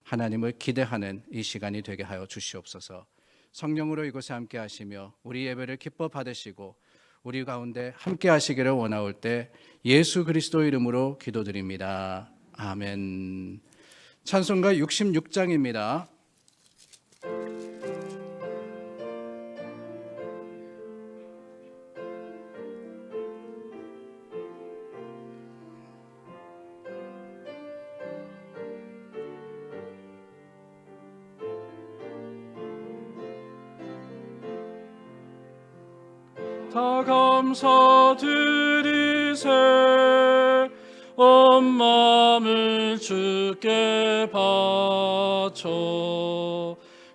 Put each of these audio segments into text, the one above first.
하나님을 기대하는 이 시간이 되게 하여 주시옵소서. 성령으로 이곳에 함께 하시며 우리 예배를 기뻐 받으시고 우리 가운데 함께 하시기를 원하올 때 예수 그리스도 이름으로 기도드립니다. 아멘. 찬송가 66장입니다. 다 감사드리세 온 마음을 주께 바쳐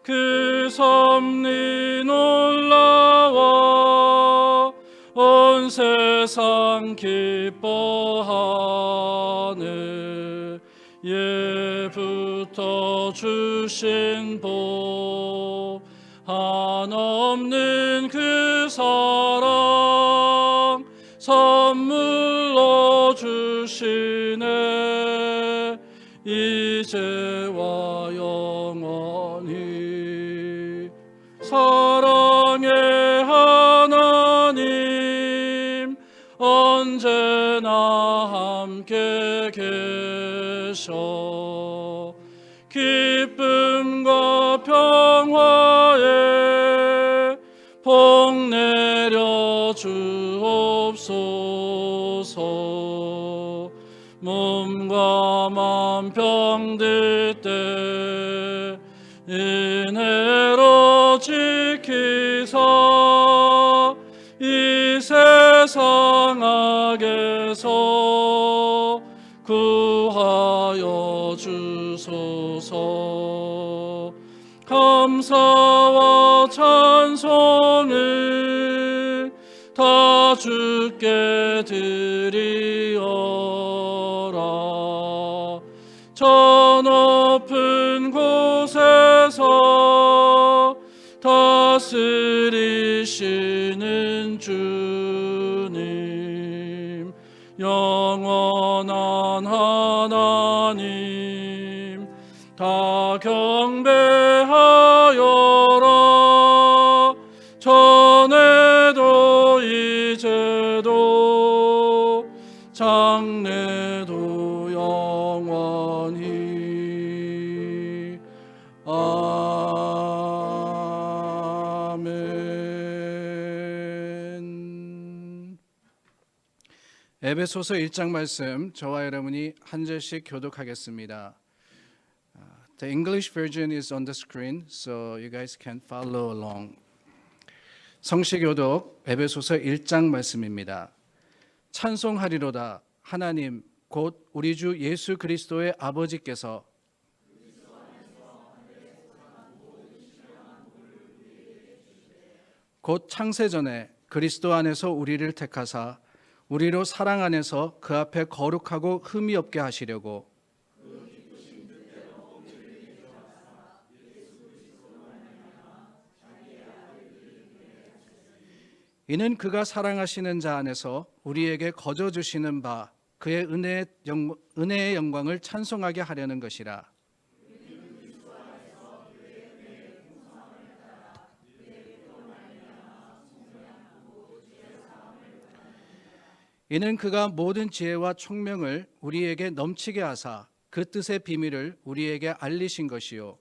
그 섭리 놀라워 온 세상 기뻐하네 예부터 주신 복 한없는 그 사랑 선물로 주시네 이제와 영원히 사랑의 하나님 언제나 함께 계셔 기쁨과 평화에 복 내려 주옵소서 몸과 맘 병들 때 은혜로 지키사 이 세상 악에서 구하여 주소서 감사와 찬송을 다 주께 드리어라 저 높은 곳에서 다스리시는 주님 영원한 하나님 다 경배하여라 전에도 이제도 장래도 영원히 아멘. 에베소서 1장 말씀 저와 여러분이 한 절씩 교독하겠습니다. The English version is on the screen, so you guys can follow along. 성시교독 에베소서 1장 말씀입니다. 찬송하리로다 하나님 곧 우리 주 예수 그리스도의 아버지께서 곧 창세전에 그리스도 안에서 우리를 택하사 우리로 사랑 안에서 그 앞에 거룩하고 흠이 없게 하시려고 이는 그가 사랑하시는 자 안에서 우리에게 거저 주시는 바 그의 은혜의 영광을 찬송하게 하려는 것이라. 이는 그가 모든 지혜와 총명을 우리에게 넘치게 하사 그 뜻의 비밀을 우리에게 알리신 것이요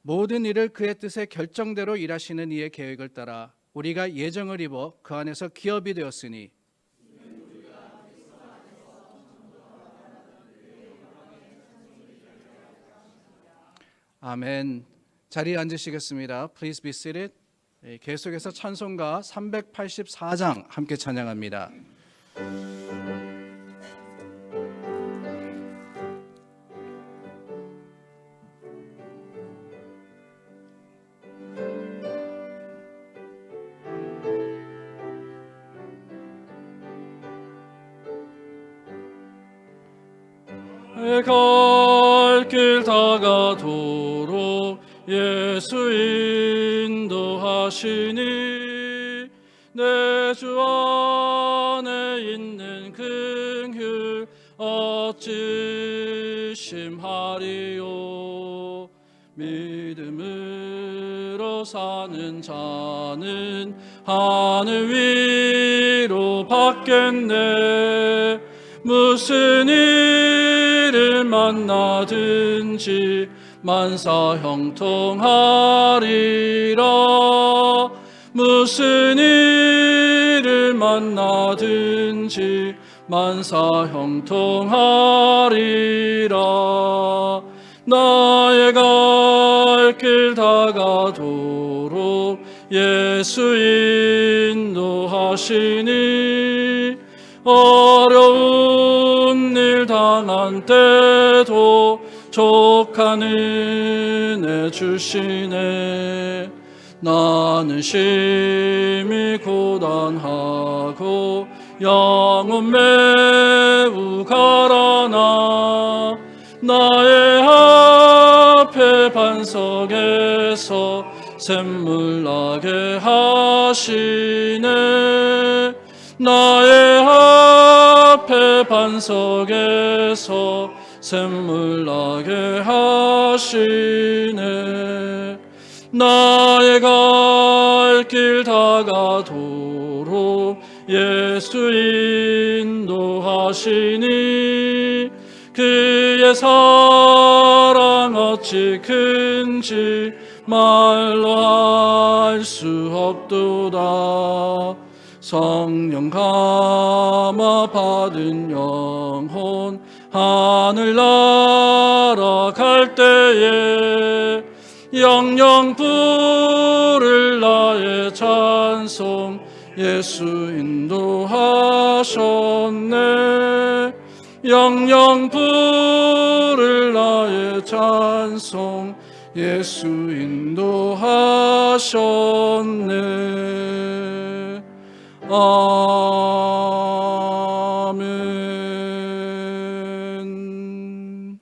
모든 일을 그의 뜻의 결정대로 일하시는 이의 계획을 따라 우리가 예정을 입어 그 안에서 기업이 되었으니 아멘. 자리에 앉으시겠습니다. Please be seated. 계속해서 찬송가 384장 함께 찬양합니다. 갈 길 다가도록 예수 인도하시니 내 주 안에 있는 긍휼 어찌 심하리요. 믿음으로 사는 자는 하늘 위로 받겠네. 무슨 일을 만나든지 만사 형통하리라. 무슨 일을 만나든지 만사 형통하리라. 나의 갈 길 다가도록 예수 인도하시니 어려운 일 당한 때도 족한 은혜 주시네. 나는 심히 고단하고 영혼 매우 가라나 나의 앞에 반석에서 샘물 나게 하시네. 나의 앞에 반석에서 샘물 나게 하시네. 나의 갈 길 다가도록 예수 인도하시니 그의 사랑 어찌 큰지 말로 할 수 없도다. 성령 감화 받은 영혼 하늘 날아갈 때에 영영 부를 나의 찬송 예수 인도하셨네. 영영 부를 나의 찬송 예수 인도하셨네. 아멘.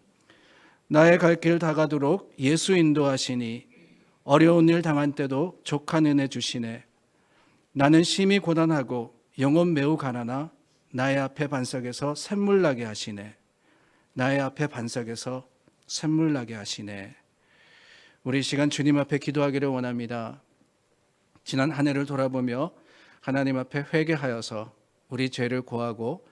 나의 갈 길 다가도록 예수 인도하시니 어려운 일 당한 때도 족한 은혜 주시네. 나는 심히 고단하고 영혼 매우 가난하 나의 앞에 반석에서 샘물 나게 하시네. 나의 앞에 반석에서 샘물 나게 하시네. 우리 시간 주님 앞에 기도하기를 원합니다. 지난 한 해를 돌아보며 하나님 앞에 회개하여서 우리 죄를 고하고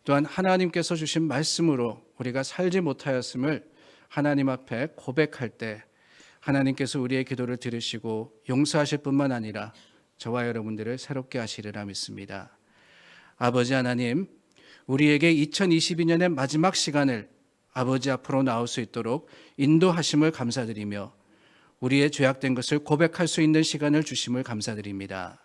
또한 하나님께서 주신 말씀으로 우리가 살지 못하였음을 하나님 앞에 고백할 때 하나님께서 우리의 기도를 들으시고 용서하실 뿐만 아니라 저와 여러분들을 새롭게 하시리라 믿습니다. 아버지 하나님, 우리에게 2022년의 마지막 시간을 아버지 앞으로 나올 수 있도록 인도하심을 감사드리며 우리의 죄악된 것을 고백할 수 있는 시간을 주심을 감사드립니다.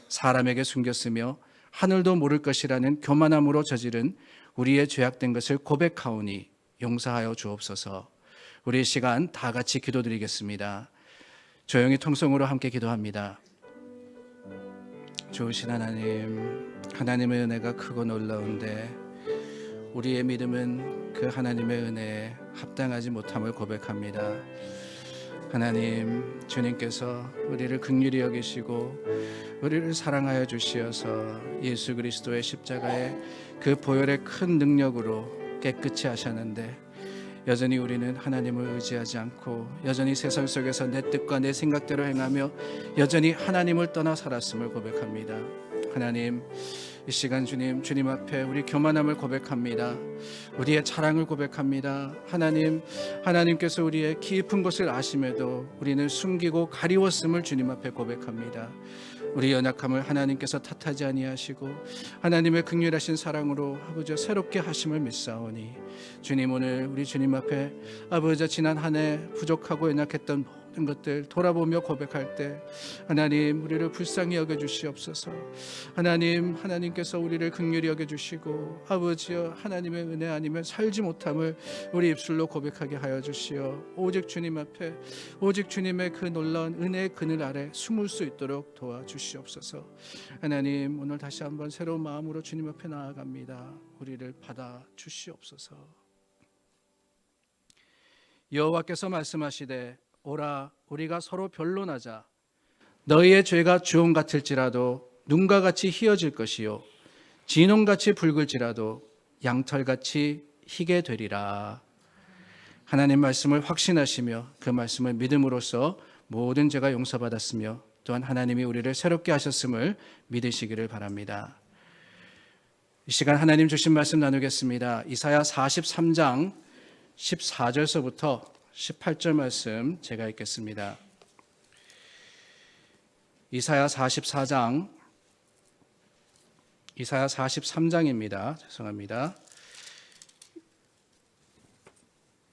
사람에게 숨겼으며 하늘도 모를 것이라는 교만함으로 저지른 우리의 죄악된 것을 고백하오니 용서하여 주옵소서. 우리 시간 다 같이 기도드리겠습니다. 조용히 통성으로 함께 기도합니다. 좋으신 하나님, 하나님의 은혜가 크고 놀라운데 우리의 믿음은 그 하나님의 은혜에 합당하지 못함을 고백합니다. 하나님, 주님께서 우리를 긍휼히 여기시고 우리를 사랑하여 주시어서 예수 그리스도의 십자가의 그 보혈의 큰 능력으로 깨끗이 하셨는데 여전히 우리는 하나님을 의지하지 않고 여전히 세상 속에서 내 뜻과 내 생각대로 행하며 여전히 하나님을 떠나 살았음을 고백합니다. 하나님, 이 시간 주님 앞에 우리 교만함을 고백합니다. 우리의 자랑을 고백합니다. 하나님께서 우리의 깊은 것을 아심에도 우리는 숨기고 가리웠음을 주님 앞에 고백합니다. 우리 연약함을 하나님께서 탓하지 아니하시고 하나님의 긍휼하신 사랑으로 아버지 새롭게 하심을 믿사오니 주님, 오늘 우리 주님 앞에 아버지 지난 한 해 부족하고 연약했던 모든 것들 돌아보며 고백할 때 하나님, 우리를 불쌍히 여겨주시옵소서. 하나님께서 우리를 긍휼히 여겨주시고 아버지여 하나님의 은혜 아니면 살지 못함을 우리 입술로 고백하게 하여 주시어 오직 주님 앞에 오직 주님의 그 놀라운 은혜의 그늘 아래 숨을 수 있도록 도와주시옵소서. 하나님, 오늘 다시 한번 새로운 마음으로 주님 앞에 나아갑니다. 우리를 받아 주시옵소서. 여호와께서 말씀하시되 오라, 우리가 서로 변론하자. 너희의 죄가 주홍 같을지라도 눈과 같이 희어질 것이요 진홍같이 붉을지라도 양털같이 희게 되리라. 하나님 말씀을 확신하시며 그 말씀을 믿음으로써 모든 죄가 용서받았으며 또한 하나님이 우리를 새롭게 하셨음을 믿으시기를 바랍니다. 이 시간 하나님 주신 말씀 나누겠습니다. 이사야 43장 14절서부터 18절 말씀 제가 읽겠습니다. 이사야 43장입니다. 죄송합니다.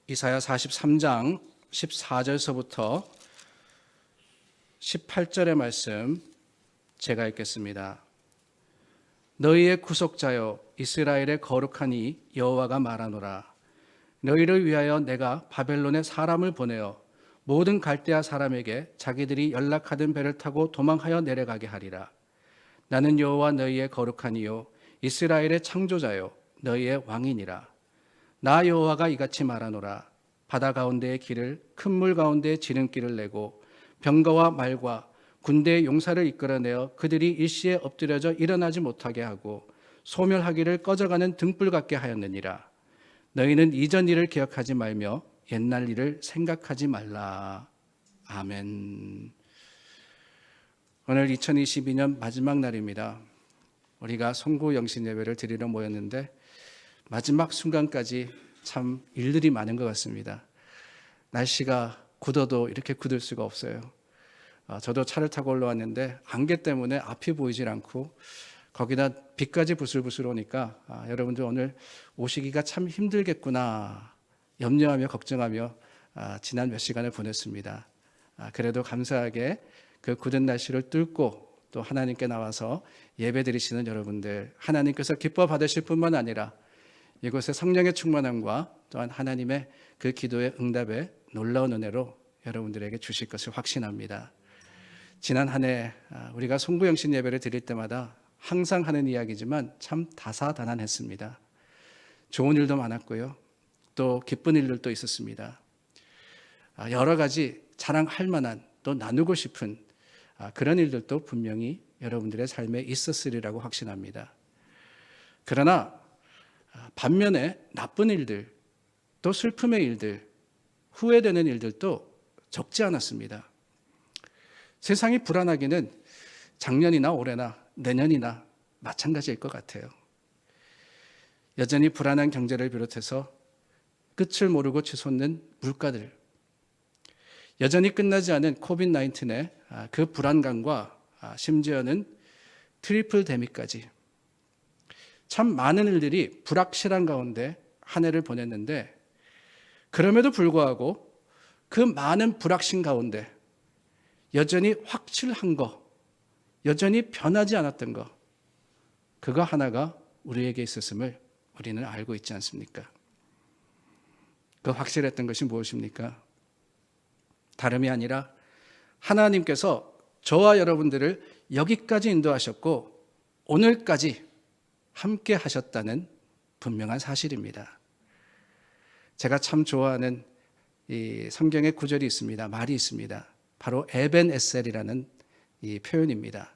이사야 43장 14절서부터 18절의 말씀 제가 읽겠습니다. 너희의 구속자여 이스라엘의 거룩한 이 여호와가 말하노라. 너희를 위하여 내가 바벨론에 사람을 보내어 모든 갈대아 사람에게 자기들이 연락하던 배를 타고 도망하여 내려가게 하리라. 나는 여호와 너희의 거룩한 이요 이스라엘의 창조자요 너희의 왕이니라. 나 여호와가 이같이 말하노라. 바다 가운데의 길을 큰 물 가운데에 지름길을 내고 병거와 말과 군대의 용사를 이끌어내어 그들이 일시에 엎드려져 일어나지 못하게 하고 소멸하기를 꺼져가는 등불 같게 하였느니라. 너희는 이전 일을 기억하지 말며 옛날 일을 생각하지 말라. 아멘. 오늘 2022년 마지막 날입니다. 우리가 송구 영신 예배를 드리러 모였는데 마지막 순간까지 참 일들이 많은 것 같습니다. 날씨가 굳어도 이렇게 굳을 수가 없어요. 저도 차를 타고 올라왔는데 안개 때문에 앞이 보이질 않고 거기다 비까지 부슬부슬 오니까 여러분들 오늘 오시기가 참 힘들겠구나 염려하며 걱정하며 지난 몇 시간을 보냈습니다. 그래도 감사하게 그 굳은 날씨를 뚫고 또 하나님께 나와서 예배 드리시는 여러분들, 하나님께서 기뻐 받으실 뿐만 아니라 이곳에 성령의 충만함과 또한 하나님의 그 기도의 응답에 놀라운 은혜로 여러분들에게 주실 것을 확신합니다. 지난 한 해 우리가 송구영신 예배를 드릴 때마다 항상 하는 이야기지만 참 다사다난했습니다. 좋은 일도 많았고요. 또 기쁜 일들도 있었습니다. 여러 가지 자랑할 만한 또 나누고 싶은 그런 일들도 분명히 여러분들의 삶에 있었으리라고 확신합니다. 그러나 반면에 나쁜 일들, 또 슬픔의 일들, 후회되는 일들도 적지 않았습니다. 세상이 불안하기는 작년이나 올해나 내년이나 마찬가지일 것 같아요. 여전히 불안한 경제를 비롯해서 끝을 모르고 치솟는 물가들, 여전히 끝나지 않은 코비드-19의 그 불안감과 심지어는 트리플 데미까지 참 많은 일들이 불확실한 가운데 한 해를 보냈는데 그럼에도 불구하고 그 많은 불확신 가운데 여전히 확실한 거, 여전히 변하지 않았던 거, 그거 하나가 우리에게 있었음을 우리는 알고 있지 않습니까? 그 확실했던 것이 무엇입니까? 다름이 아니라 하나님께서 저와 여러분들을 여기까지 인도하셨고 오늘까지 함께 하셨다는 분명한 사실입니다. 제가 참 좋아하는 이 성경의 구절이 있습니다. 말이 있습니다. 바로 에벤에셀이라는 이 표현입니다.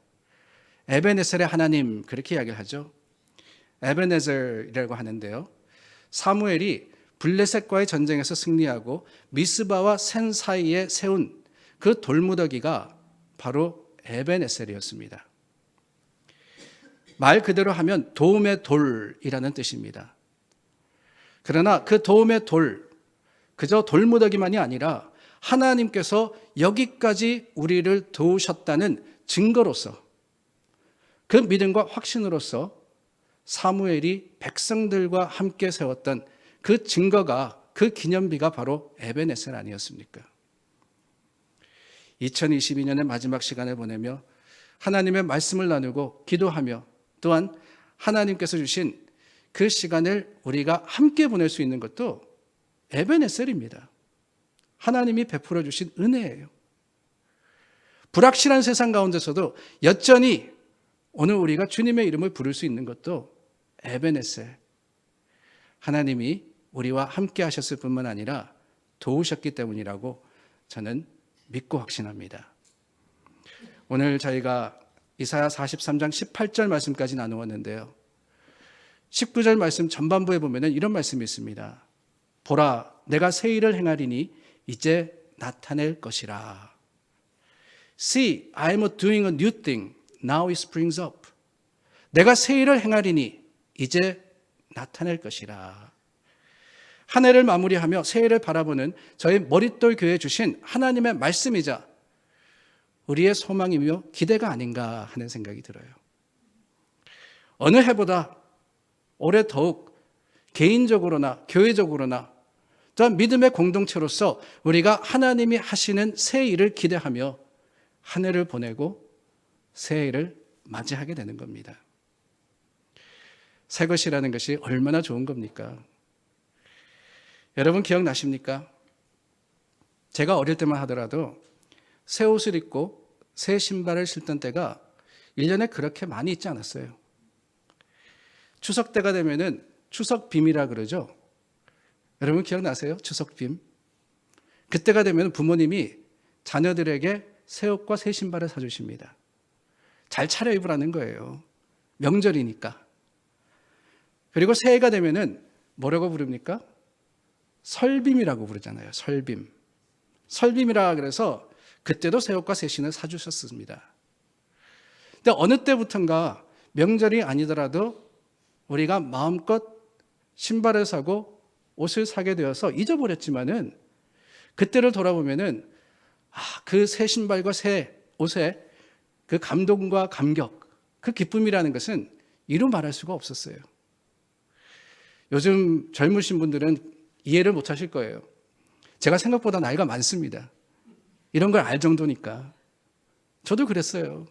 에벤에셀의 하나님 그렇게 이야기를 하죠. 에벤에셀이라고 하는데요. 사무엘이 블레셋과의 전쟁에서 승리하고 미스바와 센 사이에 세운 그 돌무더기가 바로 에벤에셀이었습니다. 말 그대로 하면 도움의 돌이라는 뜻입니다. 그러나 그 도움의 돌, 그저 돌무더기만이 아니라 하나님께서 여기까지 우리를 도우셨다는 증거로서, 그 믿음과 확신으로서 사무엘이 백성들과 함께 세웠던 그 증거가, 그 기념비가 바로 에벤에셀 아니었습니까? 2022년의 마지막 시간을 보내며 하나님의 말씀을 나누고 기도하며 또한 하나님께서 주신 그 시간을 우리가 함께 보낼 수 있는 것도 에벤에셀입니다. 하나님이 베풀어 주신 은혜예요. 불확실한 세상 가운데서도 여전히 오늘 우리가 주님의 이름을 부를 수 있는 것도 에벤에셀, 하나님이 우리와 함께 하셨을 뿐만 아니라 도우셨기 때문이라고 저는 믿고 확신합니다. 오늘 저희가 이사야 43장 18절 말씀까지 나누었는데요. 19절 말씀 전반부에 보면 이런 말씀이 있습니다. 보라, 내가 새 일을 행하리니 이제 나타낼 것이라. See, I am doing a new thing. Now it springs up. 내가 새 일을 행하리니 이제 나타낼 것이라. 한 해를 마무리하며 새해를 바라보는 저희 머릿돌 교회에 주신 하나님의 말씀이자 우리의 소망이며 기대가 아닌가 하는 생각이 들어요. 어느 해보다 올해 더욱 개인적으로나 교회적으로나 또한 믿음의 공동체로서 우리가 하나님이 하시는 새 일을 기대하며 한 해를 보내고 새해를 맞이하게 되는 겁니다. 새 것이라는 것이 얼마나 좋은 겁니까? 여러분 기억나십니까? 제가 어릴 때만 하더라도 새 옷을 입고 새 신발을 신던 때가 1년에 그렇게 많이 있지 않았어요. 추석 때가 되면은 추석빔이라 그러죠. 여러분 기억나세요? 추석빔. 그때가 되면 부모님이 자녀들에게 새 옷과 새 신발을 사주십니다. 잘 차려입으라는 거예요. 명절이니까. 그리고 새해가 되면은 뭐라고 부릅니까? 설빔이라고 부르잖아요. 설빔. 설빔이라 그래서 그때도 새 옷과 새 신을 사주셨습니다. 근데 어느 때부턴가 명절이 아니더라도 우리가 마음껏 신발을 사고 옷을 사게 되어서 잊어버렸지만은 그때를 돌아보면은 그 새 신발과 새 옷의 그 감동과 감격, 그 기쁨이라는 것은 이루 말할 수가 없었어요. 요즘 젊으신 분들은 이해를 못 하실 거예요. 제가 생각보다 나이가 많습니다. 이런 걸 알 정도니까. 저도 그랬어요.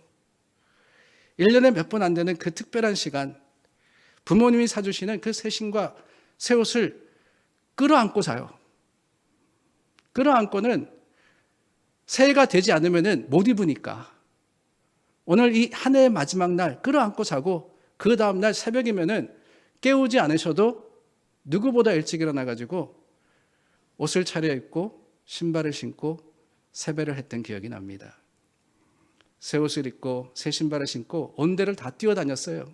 1년에 몇 번 안 되는 그 특별한 시간, 부모님이 사주시는 그 새 신과 새 옷을 끌어안고 자요. 끌어안고는 새해가 되지 않으면 못 입으니까. 오늘 이 한 해의 마지막 날 끌어안고 자고 그 다음 날 새벽이면은 깨우지 않으셔도 누구보다 일찍 일어나가지고 옷을 차려입고 신발을 신고 세배를 했던 기억이 납니다. 새 옷을 입고 새 신발을 신고 온 데를 다 뛰어다녔어요.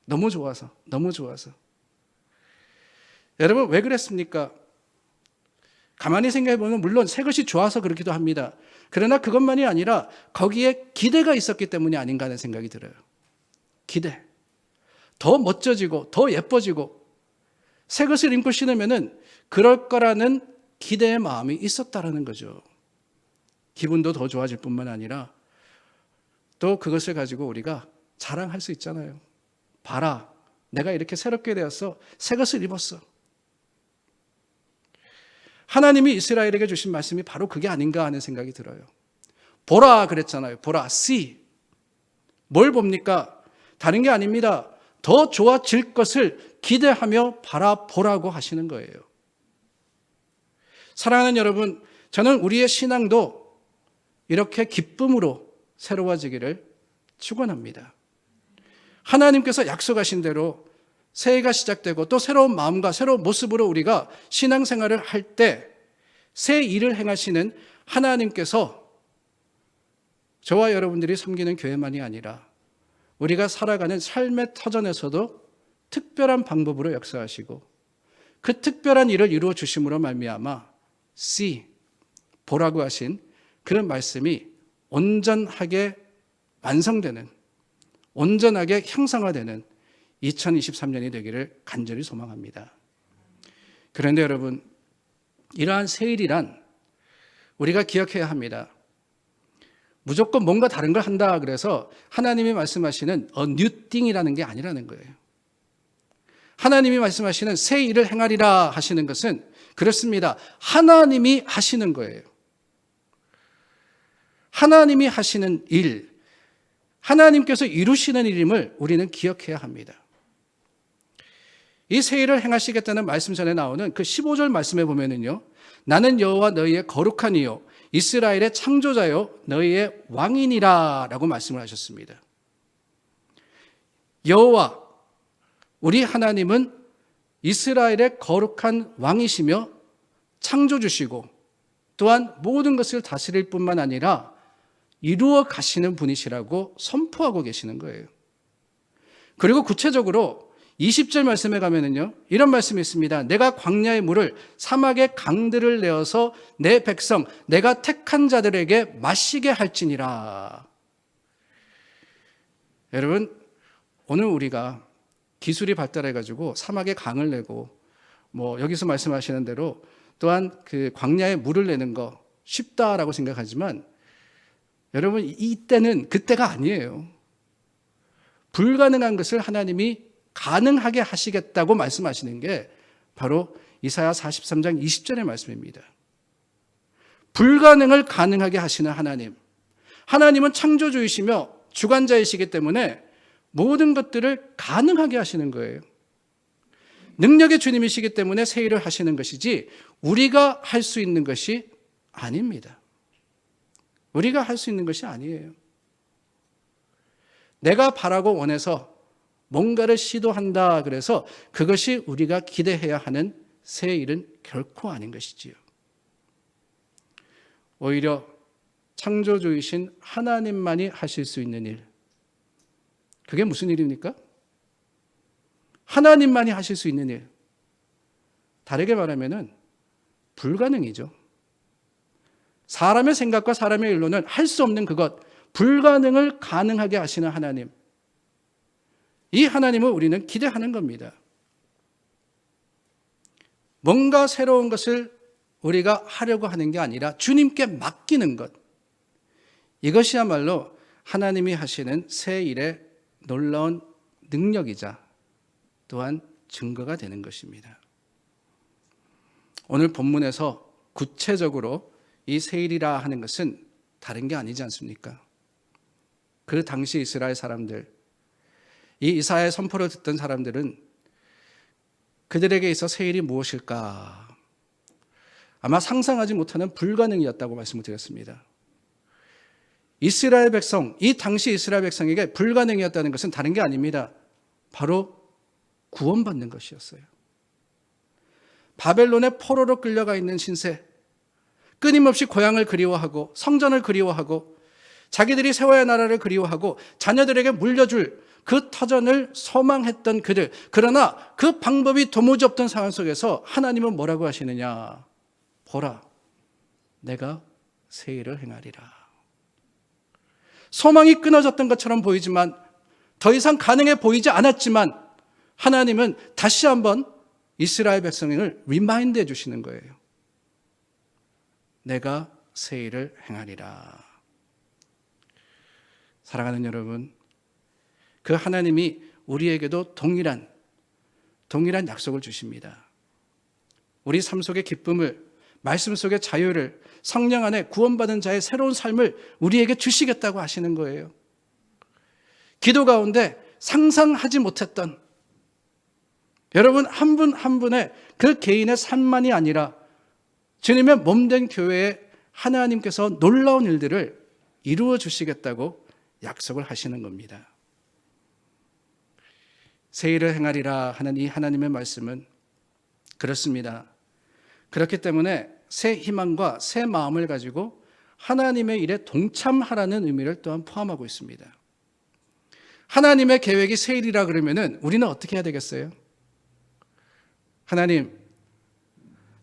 너무 좋아서, 너무 좋아서. 여러분 왜 그랬습니까? 가만히 생각해보면 물론 새 것이 좋아서 그렇기도 합니다. 그러나 그것만이 아니라 거기에 기대가 있었기 때문이 아닌가 하는 생각이 들어요. 기대. 더 멋져지고 더 예뻐지고 새 것을 입고 신으면은 그럴 거라는 기대의 마음이 있었다라는 거죠. 기분도 더 좋아질 뿐만 아니라 또 그것을 가지고 우리가 자랑할 수 있잖아요. 봐라, 내가 이렇게 새롭게 되었어. 새 것을 입었어. 하나님이 이스라엘에게 주신 말씀이 바로 그게 아닌가 하는 생각이 들어요. 보라 그랬잖아요. 보라, see. 뭘 봅니까? 다른 게 아닙니다. 더 좋아질 것을 기대하며 바라보라고 하시는 거예요. 사랑하는 여러분, 저는 우리의 신앙도 이렇게 기쁨으로 새로워지기를 축원합니다. 하나님께서 약속하신 대로 새해가 시작되고 또 새로운 마음과 새로운 모습으로 우리가 신앙생활을 할 때 새 일을 행하시는 하나님께서 저와 여러분들이 섬기는 교회만이 아니라 우리가 살아가는 삶의 터전에서도 특별한 방법으로 역사하시고 그 특별한 일을 이루어 주심으로 말미암아 see, 보라고 하신 그런 말씀이 온전하게 완성되는, 온전하게 형상화되는 2023년이 되기를 간절히 소망합니다. 그런데 여러분, 이러한 새일이란 우리가 기억해야 합니다. 무조건 뭔가 다른 걸 한다 그래서 하나님이 말씀하시는 a new thing이라는 게 아니라는 거예요. 하나님이 말씀하시는 새 일을 행하리라 하시는 것은 그렇습니다. 하나님이 하시는 거예요. 하나님이 하시는 일, 하나님께서 이루시는 일임을 우리는 기억해야 합니다. 이 새 일을 행하시겠다는 말씀 전에 나오는 그 15절 말씀에 보면은요, 나는 여호와 너희의 거룩한 이요 이스라엘의 창조자요 너희의 왕이니라 라고 말씀을 하셨습니다. 여호와, 우리 하나님은 이스라엘의 거룩한 왕이시며 창조주시고 또한 모든 것을 다스릴 뿐만 아니라 이루어 가시는 분이시라고 선포하고 계시는 거예요. 그리고 구체적으로 20절 말씀에 가면은요, 이런 말씀이 있습니다. 내가 광야의 물을 사막의 강들을 내어서 내 백성, 내가 택한 자들에게 마시게 할지니라. 여러분, 오늘 우리가 기술이 발달해가지고 사막의 강을 내고, 여기서 말씀하시는 대로 또한 그 광야의 물을 내는 거 쉽다라고 생각하지만, 여러분, 이때는 그때가 아니에요. 불가능한 것을 하나님이 가능하게 하시겠다고 말씀하시는 게 바로 이사야 43장 20절의 말씀입니다. 불가능을 가능하게 하시는 하나님. 하나님은 창조주이시며 주관자이시기 때문에 모든 것들을 가능하게 하시는 거예요. 능력의 주님이시기 때문에 새 일을 하시는 것이지 우리가 할 수 있는 것이 아닙니다. 우리가 할 수 있는 것이 아니에요. 내가 바라고 원해서 뭔가를 시도한다 그래서 그것이 우리가 기대해야 하는 새 일은 결코 아닌 것이지요. 오히려 창조주이신 하나님만이 하실 수 있는 일, 그게 무슨 일입니까? 하나님만이 하실 수 있는 일. 다르게 말하면은 불가능이죠. 사람의 생각과 사람의 일로는 할 수 없는 그것, 불가능을 가능하게 하시는 하나님. 이 하나님을 우리는 기대하는 겁니다. 뭔가 새로운 것을 우리가 하려고 하는 게 아니라 주님께 맡기는 것. 이것이야말로 하나님이 하시는 새 일의 놀라운 능력이자 또한 증거가 되는 것입니다. 오늘 본문에서 구체적으로 이 새 일이라 하는 것은 다른 게 아니지 않습니까? 그 당시 이스라엘 사람들, 이 이사야의 선포를 듣던 사람들은 그들에게 있어 새 일이 무엇일까? 아마 상상하지 못하는 불가능이었다고 말씀을 드렸습니다. 이스라엘 백성, 이 당시 이스라엘 백성에게 불가능이었다는 것은 다른 게 아닙니다. 바로 구원받는 것이었어요. 바벨론의 포로로 끌려가 있는 신세, 끊임없이 고향을 그리워하고 성전을 그리워하고 자기들이 세워야 나라를 그리워하고 자녀들에게 물려줄 그 터전을 소망했던 그들, 그러나 그 방법이 도무지 없던 상황 속에서 하나님은 뭐라고 하시느냐? 보라, 내가 새 일을 행하리라. 소망이 끊어졌던 것처럼 보이지만, 더 이상 가능해 보이지 않았지만 하나님은 다시 한번 이스라엘 백성을 리마인드해 주시는 거예요. 내가 새 일을 행하리라. 사랑하는 여러분, 그 하나님이 우리에게도 동일한 약속을 주십니다. 우리 삶 속의 기쁨을, 말씀 속의 자유를, 성령 안에 구원받은 자의 새로운 삶을 우리에게 주시겠다고 하시는 거예요. 기도 가운데 상상하지 못했던, 여러분 한 분 한 분의 그 개인의 삶만이 아니라 주님의 몸된 교회에 하나님께서 놀라운 일들을 이루어 주시겠다고 약속을 하시는 겁니다. 새 일을 행하리라 하는 이 하나님의 말씀은 그렇습니다. 그렇기 때문에 새 희망과 새 마음을 가지고 하나님의 일에 동참하라는 의미를 또한 포함하고 있습니다. 하나님의 계획이 새 일이라 그러면은 우리는 어떻게 해야 되겠어요? 하나님,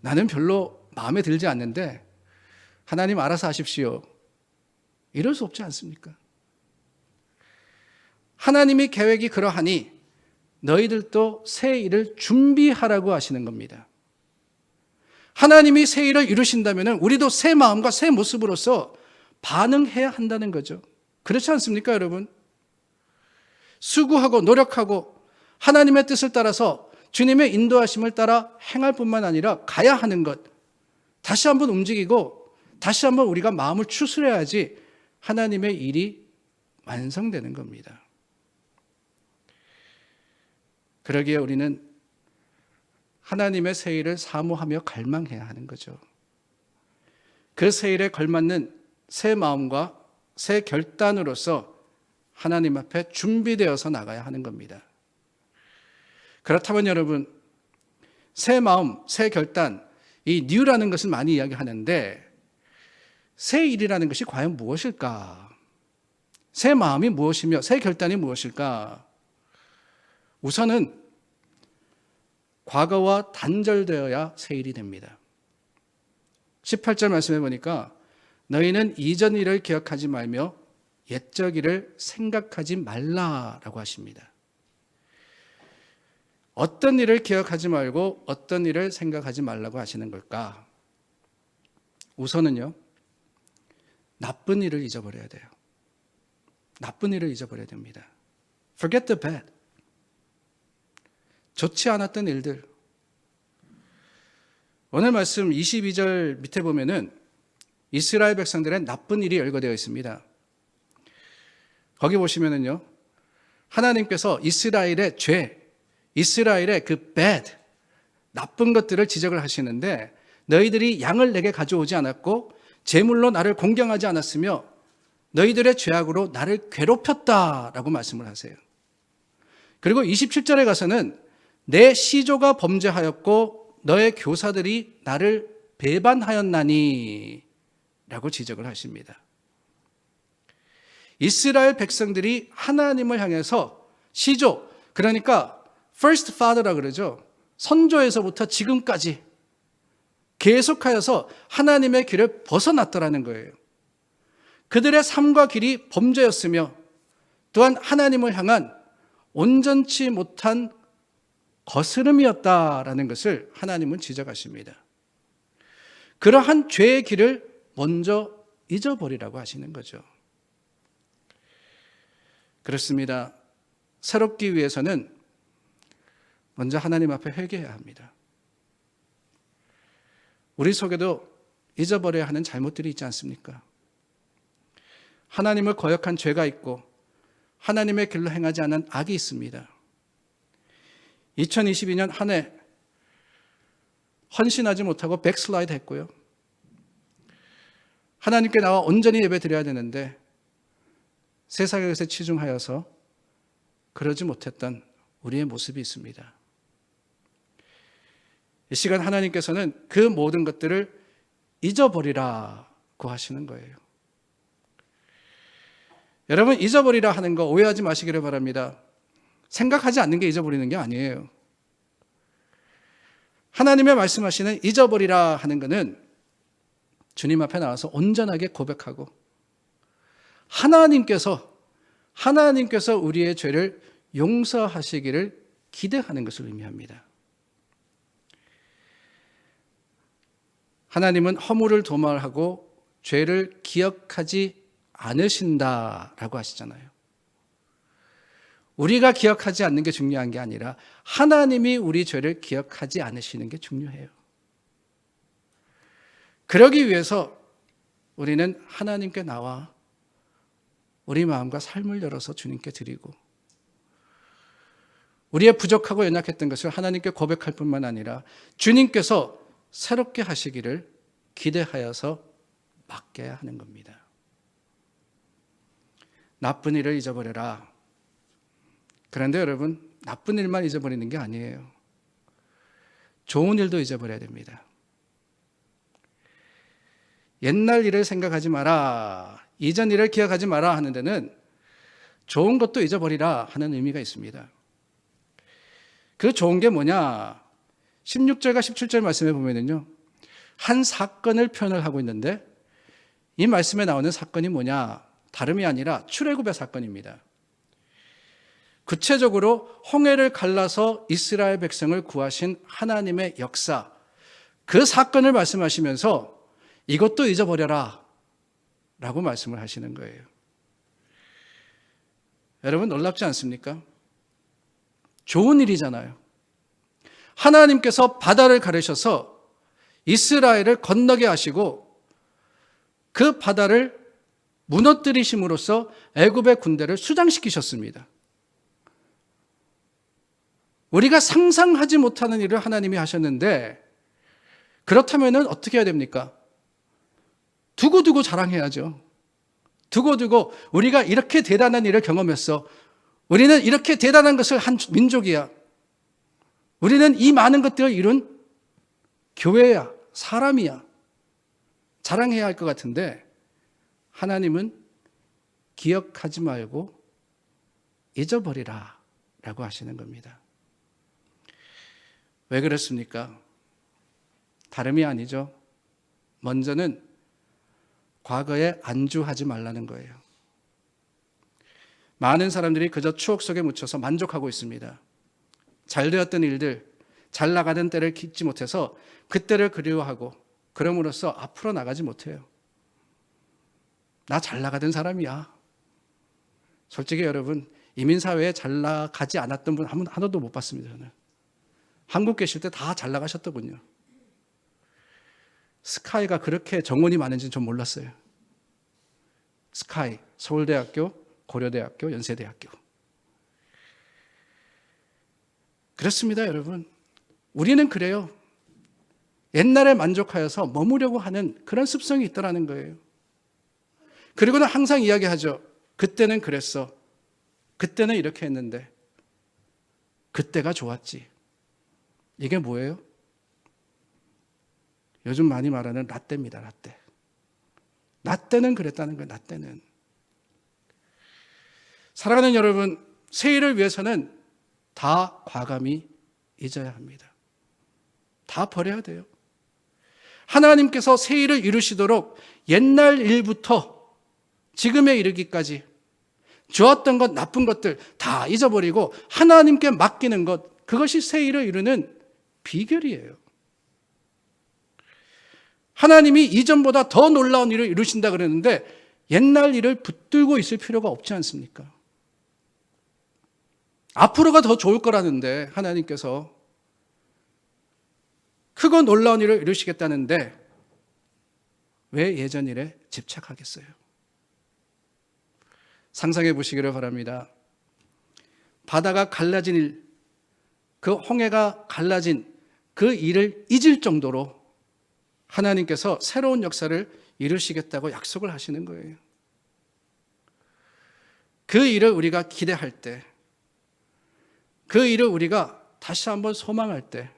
나는 별로 마음에 들지 않는데 하나님 알아서 하십시오. 이럴 수 없지 않습니까? 하나님의 계획이 그러하니 너희들도 새 일을 준비하라고 하시는 겁니다. 하나님이 새 일을 이루신다면 우리도 새 마음과 새 모습으로서 반응해야 한다는 거죠. 그렇지 않습니까, 여러분? 수고하고 노력하고 하나님의 뜻을 따라서 주님의 인도하심을 따라 행할 뿐만 아니라 가야 하는 것, 다시 한번 움직이고 다시 한번 우리가 마음을 추스려야지 하나님의 일이 완성되는 겁니다. 그러기에 우리는 하나님의 새 일을 사모하며 갈망해야 하는 거죠. 그 새 일에 걸맞는 새 마음과 새 결단으로서 하나님 앞에 준비되어서 나가야 하는 겁니다. 그렇다면 여러분, 새 마음, 새 결단, 이 뉴라는 것을 많이 이야기하는데 새 일이라는 것이 과연 무엇일까? 새 마음이 무엇이며 새 결단이 무엇일까? 우선은 과거와 단절되어야 새 일이 됩니다. 18절 말씀해 보니까 너희는 이전 일을 기억하지 말며 옛적 일을 생각하지 말라라고 하십니다. 어떤 일을 기억하지 말고 어떤 일을 생각하지 말라고 하시는 걸까? 우선은요, 나쁜 일을 잊어버려야 돼요. 나쁜 일을 잊어버려야 됩니다. Forget the bad. 좋지 않았던 일들. 오늘 말씀 22절 밑에 보면은 이스라엘 백성들의 나쁜 일이 열거되어 있습니다. 거기 보시면은요, 하나님께서 이스라엘의 죄, 이스라엘의 그 bad, 나쁜 것들을 지적을 하시는데 너희들이 양을 내게 가져오지 않았고 제물로 나를 공경하지 않았으며 너희들의 죄악으로 나를 괴롭혔다라고 말씀을 하세요. 그리고 27절에 가서는 내 시조가 범죄하였고 너의 교사들이 나를 배반하였나니 라고 지적을 하십니다. 이스라엘 백성들이 하나님을 향해서 시조, 그러니까 first father라 그러죠. 선조에서부터 지금까지 계속하여서 하나님의 길을 벗어났더라는 거예요. 그들의 삶과 길이 범죄였으며 또한 하나님을 향한 온전치 못한 거스름이었다라는 것을 하나님은 지적하십니다. 그러한 죄의 길을 먼저 잊어버리라고 하시는 거죠. 그렇습니다. 새롭기 위해서는 먼저 하나님 앞에 회개해야 합니다. 우리 속에도 잊어버려야 하는 잘못들이 있지 않습니까? 하나님을 거역한 죄가 있고 하나님의 길로 행하지 않은 악이 있습니다. 2022년 한 해 헌신하지 못하고 백슬라이드 했고요. 하나님께 나와 온전히 예배 드려야 되는데 세상의 것에 치중하여서 그러지 못했던 우리의 모습이 있습니다. 이 시간 하나님께서는 그 모든 것들을 잊어버리라고 하시는 거예요. 여러분, 잊어버리라 하는 거 오해하지 마시기를 바랍니다. 생각하지 않는 게 잊어버리는 게 아니에요. 하나님의 말씀하시는 잊어버리라 하는 것은 주님 앞에 나와서 온전하게 고백하고 하나님께서 우리의 죄를 용서하시기를 기대하는 것을 의미합니다. 하나님은 허물을 도말하고 죄를 기억하지 않으신다라고 하시잖아요. 우리가 기억하지 않는 게 중요한 게 아니라 하나님이 우리 죄를 기억하지 않으시는 게 중요해요. 그러기 위해서 우리는 하나님께 나와 우리 마음과 삶을 열어서 주님께 드리고 우리의 부족하고 연약했던 것을 하나님께 고백할 뿐만 아니라 주님께서 새롭게 하시기를 기대하여서 맡겨야 하는 겁니다. 나쁜 일을 잊어버려라. 그런데 여러분, 나쁜 일만 잊어버리는 게 아니에요. 좋은 일도 잊어버려야 됩니다. 옛날 일을 생각하지 마라, 이전 일을 기억하지 마라 하는 데는 좋은 것도 잊어버리라 하는 의미가 있습니다. 그 좋은 게 뭐냐? 16절과 17절 말씀에 보면은요, 한 사건을 표현을 하고 있는데 이 말씀에 나오는 사건이 뭐냐? 다름이 아니라 출애굽의 사건입니다. 구체적으로 홍해를 갈라서 이스라엘 백성을 구하신 하나님의 역사, 그 사건을 말씀하시면서 이것도 잊어버려라 라고 말씀을 하시는 거예요. 여러분, 놀랍지 않습니까? 좋은 일이잖아요. 하나님께서 바다를 가르셔서 이스라엘을 건너게 하시고 그 바다를 무너뜨리심으로써 애굽의 군대를 수장시키셨습니다. 우리가 상상하지 못하는 일을 하나님이 하셨는데 그렇다면 어떻게 해야 됩니까? 두고두고 자랑해야죠. 두고두고 우리가 이렇게 대단한 일을 경험했어. 우리는 이렇게 대단한 것을 한 민족이야. 우리는 이 많은 것들을 이룬 교회야, 사람이야. 자랑해야 할 것 같은데 하나님은 기억하지 말고 잊어버리라 라고 하시는 겁니다. 왜 그렇습니까? 다름이 아니죠. 먼저는 과거에 안주하지 말라는 거예요. 많은 사람들이 그저 추억 속에 묻혀서 만족하고 있습니다. 잘 되었던 일들, 잘 나가던 때를 잊지 못해서 그때를 그리워하고 그럼으로써 앞으로 나가지 못해요. 나 잘 나가던 사람이야. 솔직히 여러분, 이민사회에 잘 나가지 않았던 분 하나도 못 봤습니다. 저는. 한국 계실 때 다 잘 나가셨더군요. 스카이가 그렇게 정원이 많은지는 좀 몰랐어요. 스카이, 서울대학교, 고려대학교, 연세대학교. 그렇습니다, 여러분. 우리는 그래요. 옛날에 만족하여서 머무려고 하는 그런 습성이 있더라는 거예요. 그리고는 항상 이야기하죠. 그때는 그랬어. 그때는 이렇게 했는데. 그때가 좋았지. 이게 뭐예요? 요즘 많이 말하는 라떼입니다. 라떼. 라떼는 그랬다는 거예요. 라떼는. 사랑하는 여러분, 새일을 위해서는 다 과감히 잊어야 합니다. 다 버려야 돼요. 하나님께서 새일을 이루시도록 옛날 일부터 지금에 이르기까지 좋았던 것, 나쁜 것들 다 잊어버리고 하나님께 맡기는 것, 그것이 새일을 이루는 비결이에요. 하나님이 이전보다 더 놀라운 일을 이루신다 그러는데 옛날 일을 붙들고 있을 필요가 없지 않습니까? 앞으로가 더 좋을 거라는데 하나님께서 크고 놀라운 일을 이루시겠다는데 왜 예전 일에 집착하겠어요? 상상해 보시기를 바랍니다. 바다가 갈라진 일, 그 홍해가 갈라진 그 일을 잊을 정도로 하나님께서 새로운 역사를 이루시겠다고 약속을 하시는 거예요. 그 일을 우리가 기대할 때, 그 일을 우리가 다시 한번 소망할 때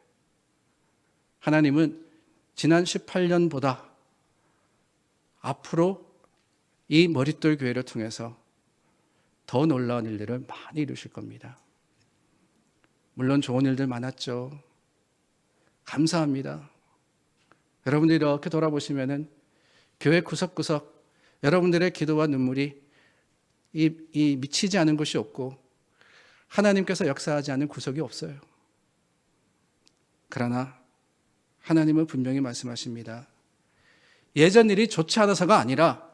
하나님은 지난 18년보다 앞으로 이 머릿돌 교회를 통해서 더 놀라운 일들을 많이 이루실 겁니다. 물론 좋은 일들 많았죠. 감사합니다. 여러분들이 이렇게 돌아보시면은 교회 구석구석 여러분들의 기도와 눈물이 이 미치지 않은 곳이 없고 하나님께서 역사하지 않은 구석이 없어요. 그러나 하나님은 분명히 말씀하십니다. 예전 일이 좋지 않아서가 아니라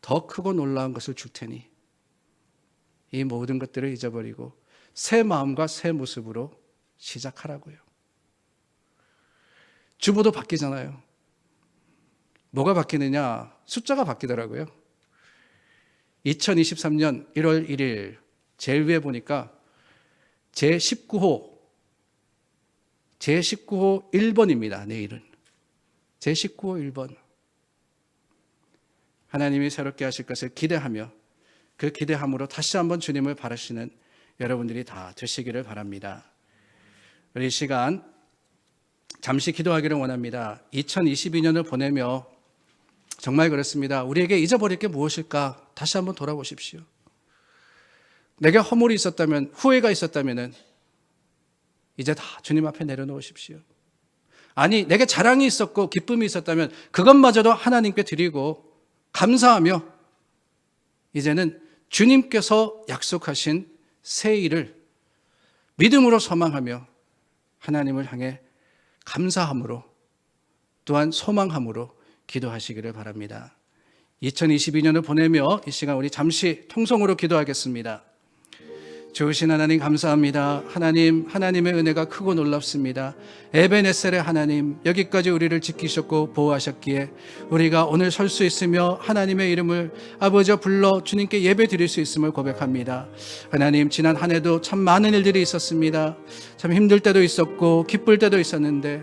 더 크고 놀라운 것을 줄 테니 이 모든 것들을 잊어버리고 새 마음과 새 모습으로 시작하라고요. 주보도 바뀌잖아요. 뭐가 바뀌느냐? 숫자가 바뀌더라고요. 2023년 1월 1일 제일 위에 보니까 제19호 1번입니다. 내일은. 제19호 1번. 하나님이 새롭게 하실 것을 기대하며 그 기대함으로 다시 한번 주님을 바라시는 여러분들이 다 되시기를 바랍니다. 우리 이 시간 잠시 기도하기를 원합니다. 2022년을 보내며 정말 그렇습니다. 우리에게 잊어버릴 게 무엇일까? 다시 한번 돌아보십시오. 내게 허물이 있었다면, 후회가 있었다면 이제 다 주님 앞에 내려놓으십시오. 아니, 내게 자랑이 있었고 기쁨이 있었다면 그것마저도 하나님께 드리고 감사하며 이제는 주님께서 약속하신 새 일을 믿음으로 소망하며 하나님을 향해 감사함으로 또한 소망함으로 기도하시기를 바랍니다. 2022년을 보내며 이 시간 우리 잠시 통성으로 기도하겠습니다. 좋으신 하나님 감사합니다. 하나님, 하나님의 은혜가 크고 놀랍습니다. 에베네셀의 하나님, 여기까지 우리를 지키셨고 보호하셨기에 우리가 오늘 설 수 있으며 하나님의 이름을 아버지 불러 주님께 예배 드릴 수 있음을 고백합니다. 하나님, 지난 한 해도 참 많은 일들이 있었습니다. 참 힘들 때도 있었고 기쁠 때도 있었는데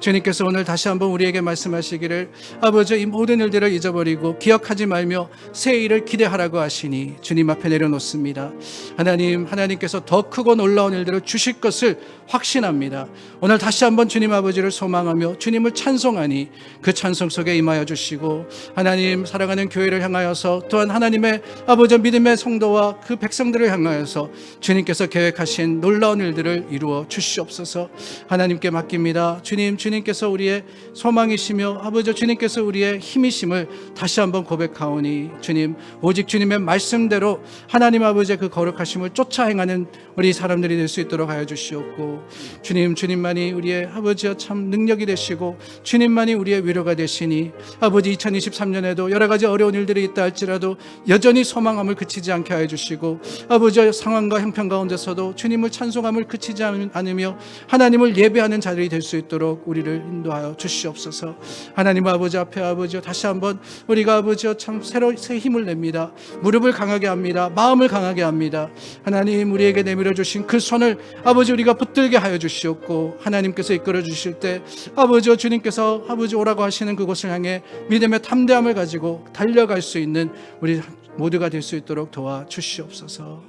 주님께서 오늘 다시 한번 우리에게 말씀하시기를 아버지 이 모든 일들을 잊어버리고 기억하지 말며 새 일을 기대하라고 하시니 주님 앞에 내려놓습니다. 하나님, 하나님께서 더 크고 놀라운 일들을 주실 것을 확신합니다. 오늘 다시 한번 주님 아버지를 소망하며 주님을 찬송하니 그 찬송 속에 임하여 주시고, 하나님 사랑하는 교회를 향하여서 또한 하나님의 아버지 믿음의 성도와 그 백성들을 향하여서 주님께서 계획하신 놀라운 일들을 이루어 주시옵소서. 하나님께 맡깁니다. 주님께서 우리의 소망이시며 아버지 주님께서 우리의 힘이심을 다시 한번 고백하오니, 주님 오직 주님의 말씀대로 하나님 아버지의 그 거룩하심을 쫓아 행하는 우리 사람들이 될 수 있도록 하여 주시옵고, 주님만이 우리의 아버지여 참 능력이 되시고 주님만이 우리의 위로가 되시니, 아버지 2023년에도 여러 가지 어려운 일들이 있다 할지라도 여전히 소망함을 그치지 않게 하여 주시고, 아버지여 상황과 형편 가운데서도 주님을 찬송함을 그치지 않으며 하나님을 예배하는 자들이 될 수 있도록 우리를 인도하여 주시옵소서. 하나님 아버지 앞에 아버지여 다시 한번 우리가 아버지여 참 새 힘을 냅니다. 무릎을 강하게 합니다. 마음을 강하게 합니다. 하나님 우리에게 내밀어 주신 그 손을 아버지 우리가 붙들게 하여 주시옵고, 하나님께서 이끌어 주실 때 아버지여 주님께서 아버지 오라고 하시는 그곳을 향해 믿음의 탐대함을 가지고 달려갈 수 있는 우리 모두가 될 수 있도록 도와 주시옵소서.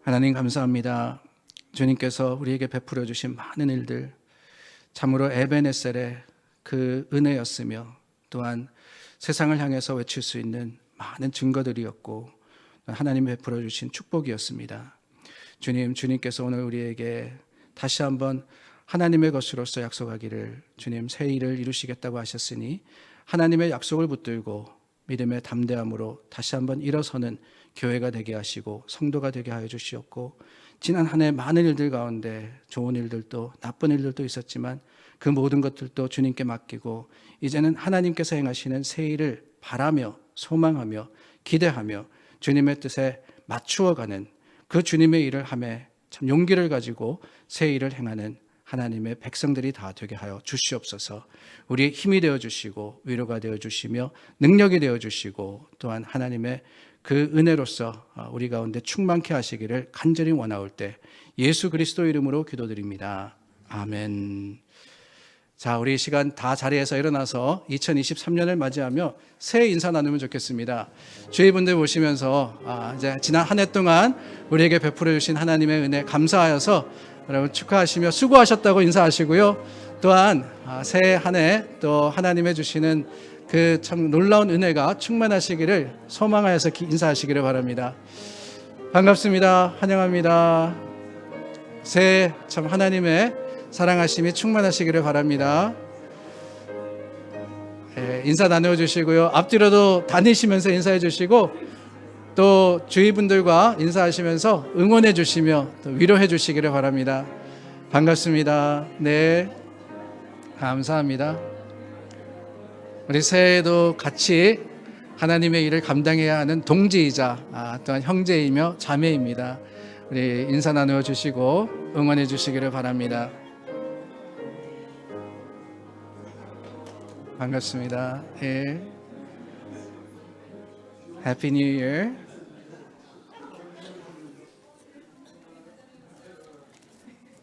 하나님 감사합니다. 주님께서 우리에게 베풀어 주신 많은 일들, 참으로 에베네셀의 그 은혜였으며 또한 세상을 향해서 외칠 수 있는 많은 증거들이었고 하나님 베풀어 주신 축복이었습니다. 주님께서 오늘 우리에게 다시 한번 하나님의 것으로서 약속하기를, 주님 새 일을 이루시겠다고 하셨으니 하나님의 약속을 붙들고 믿음의 담대함으로 다시 한번 일어서는 교회가 되게 하시고 성도가 되게 하여 주시옵고, 지난 한 해 많은 일들 가운데 좋은 일들도 나쁜 일들도 있었지만 그 모든 것들도 주님께 맡기고 이제는 하나님께서 행하시는 새 일을 바라며 소망하며 기대하며 주님의 뜻에 맞추어가는 그 주님의 일을 하며 참 용기를 가지고 새 일을 행하는 하나님의 백성들이 다 되게 하여 주시옵소서. 우리의 힘이 되어 주시고 위로가 되어 주시며 능력이 되어 주시고, 또한 하나님의 그 은혜로서 우리 가운데 충만케 하시기를 간절히 원하올 때 예수 그리스도 이름으로 기도드립니다. 아멘. 자, 우리 이 시간 다 자리에서 일어나서 2023년을 맞이하며 새해 인사 나누면 좋겠습니다. 주위 분들 보시면서 이제 지난 한 해 동안 우리에게 베풀어 주신 하나님의 은혜 감사하여서 여러분 축하하시며 수고하셨다고 인사하시고요. 또한 새해 한 해 또 하나님의 주시는 그 참 놀라운 은혜가 충만하시기를 소망하여서 인사하시기를 바랍니다. 반갑습니다. 환영합니다. 새해 참 하나님의 사랑하심이 충만하시기를 바랍니다. 인사 나누어주시고요. 앞뒤로도 다니시면서 인사해 주시고 또 주위 분들과 인사하시면서 응원해 주시며 또 위로해 주시기를 바랍니다. 반갑습니다. 네, 감사합니다. 우리 새해에도 같이 하나님의 일을 감당해야 하는 동지이자 또한 형제이며 자매입니다. 우리 인사 나누어 주시고 응원해 주시기를 바랍니다. 반갑습니다. 예. Happy New Year.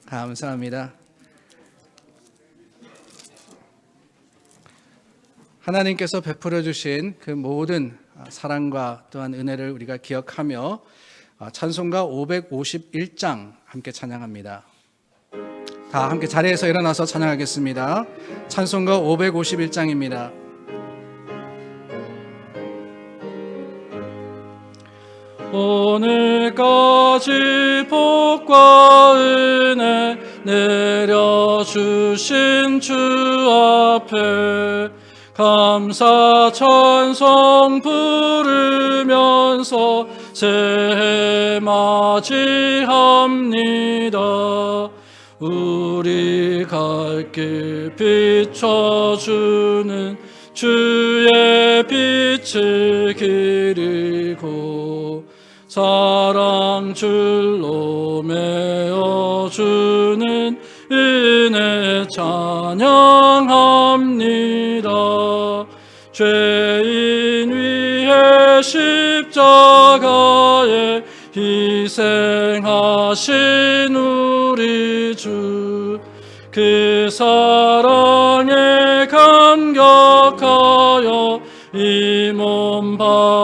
감사합니다. 하나님께서 베풀어 주신 그 모든 사랑과 또한 은혜를 우리가 기억하며 찬송가 551장 함께 찬양합니다. 다 함께 자리에서 일어나서 찬양하겠습니다. 찬송가 551장입니다. 오늘까지 복과 은혜 내려주신 주 앞에 감사 찬송 부르면서 새해 맞이합니다. 우리 갈 길 비춰주는 주의 빛을 기리고 사랑 줄로 메어주는 은혜 찬양합니다. 죄인 위해 십자가에 희생하신 우리 주, 그 사랑에 감격하여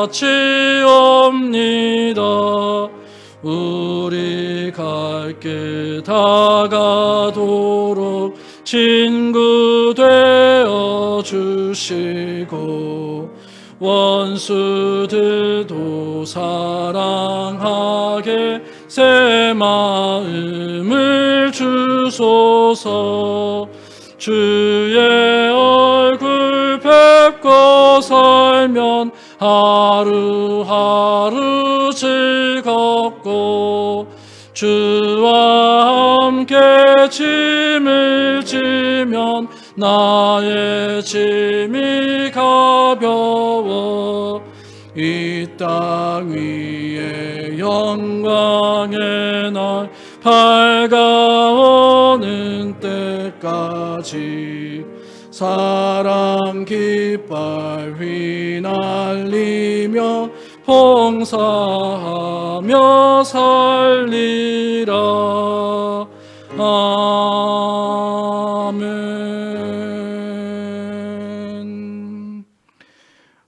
바치옵니다. 우리 갈 길 다가도록 친구 되어 주시고 원수들도 사랑하게 새 마음을 주소서. 주의 얼굴 뵙고 살면 하루하루 즐겁고 주와 함께 짐을 지면 나의 짐이 가벼워. 이 땅 위에 영광의 날 밝아오는 때까지 사랑 깃발 휘날리며 봉사하며 살리라. 아멘.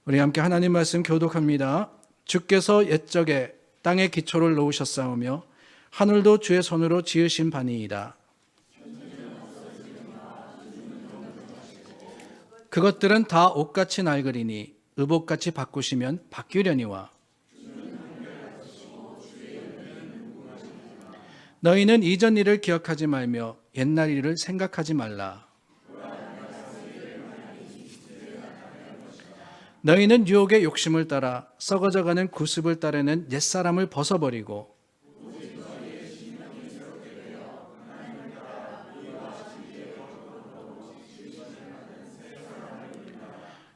우리 함께 하나님 말씀 교독합니다. 주께서 옛적에 땅에 기초를 놓으셨사오며 하늘도 주의 손으로 지으신 바니이다. 그것들은 다 옷같이 낡으리니 의복같이 바꾸시면 바뀌려니와. 너희는 이전 일을 기억하지 말며 옛날 일을 생각하지 말라. 너희는 유혹의 욕심을 따라 썩어져가는 구습을 따르는 옛사람을 벗어버리고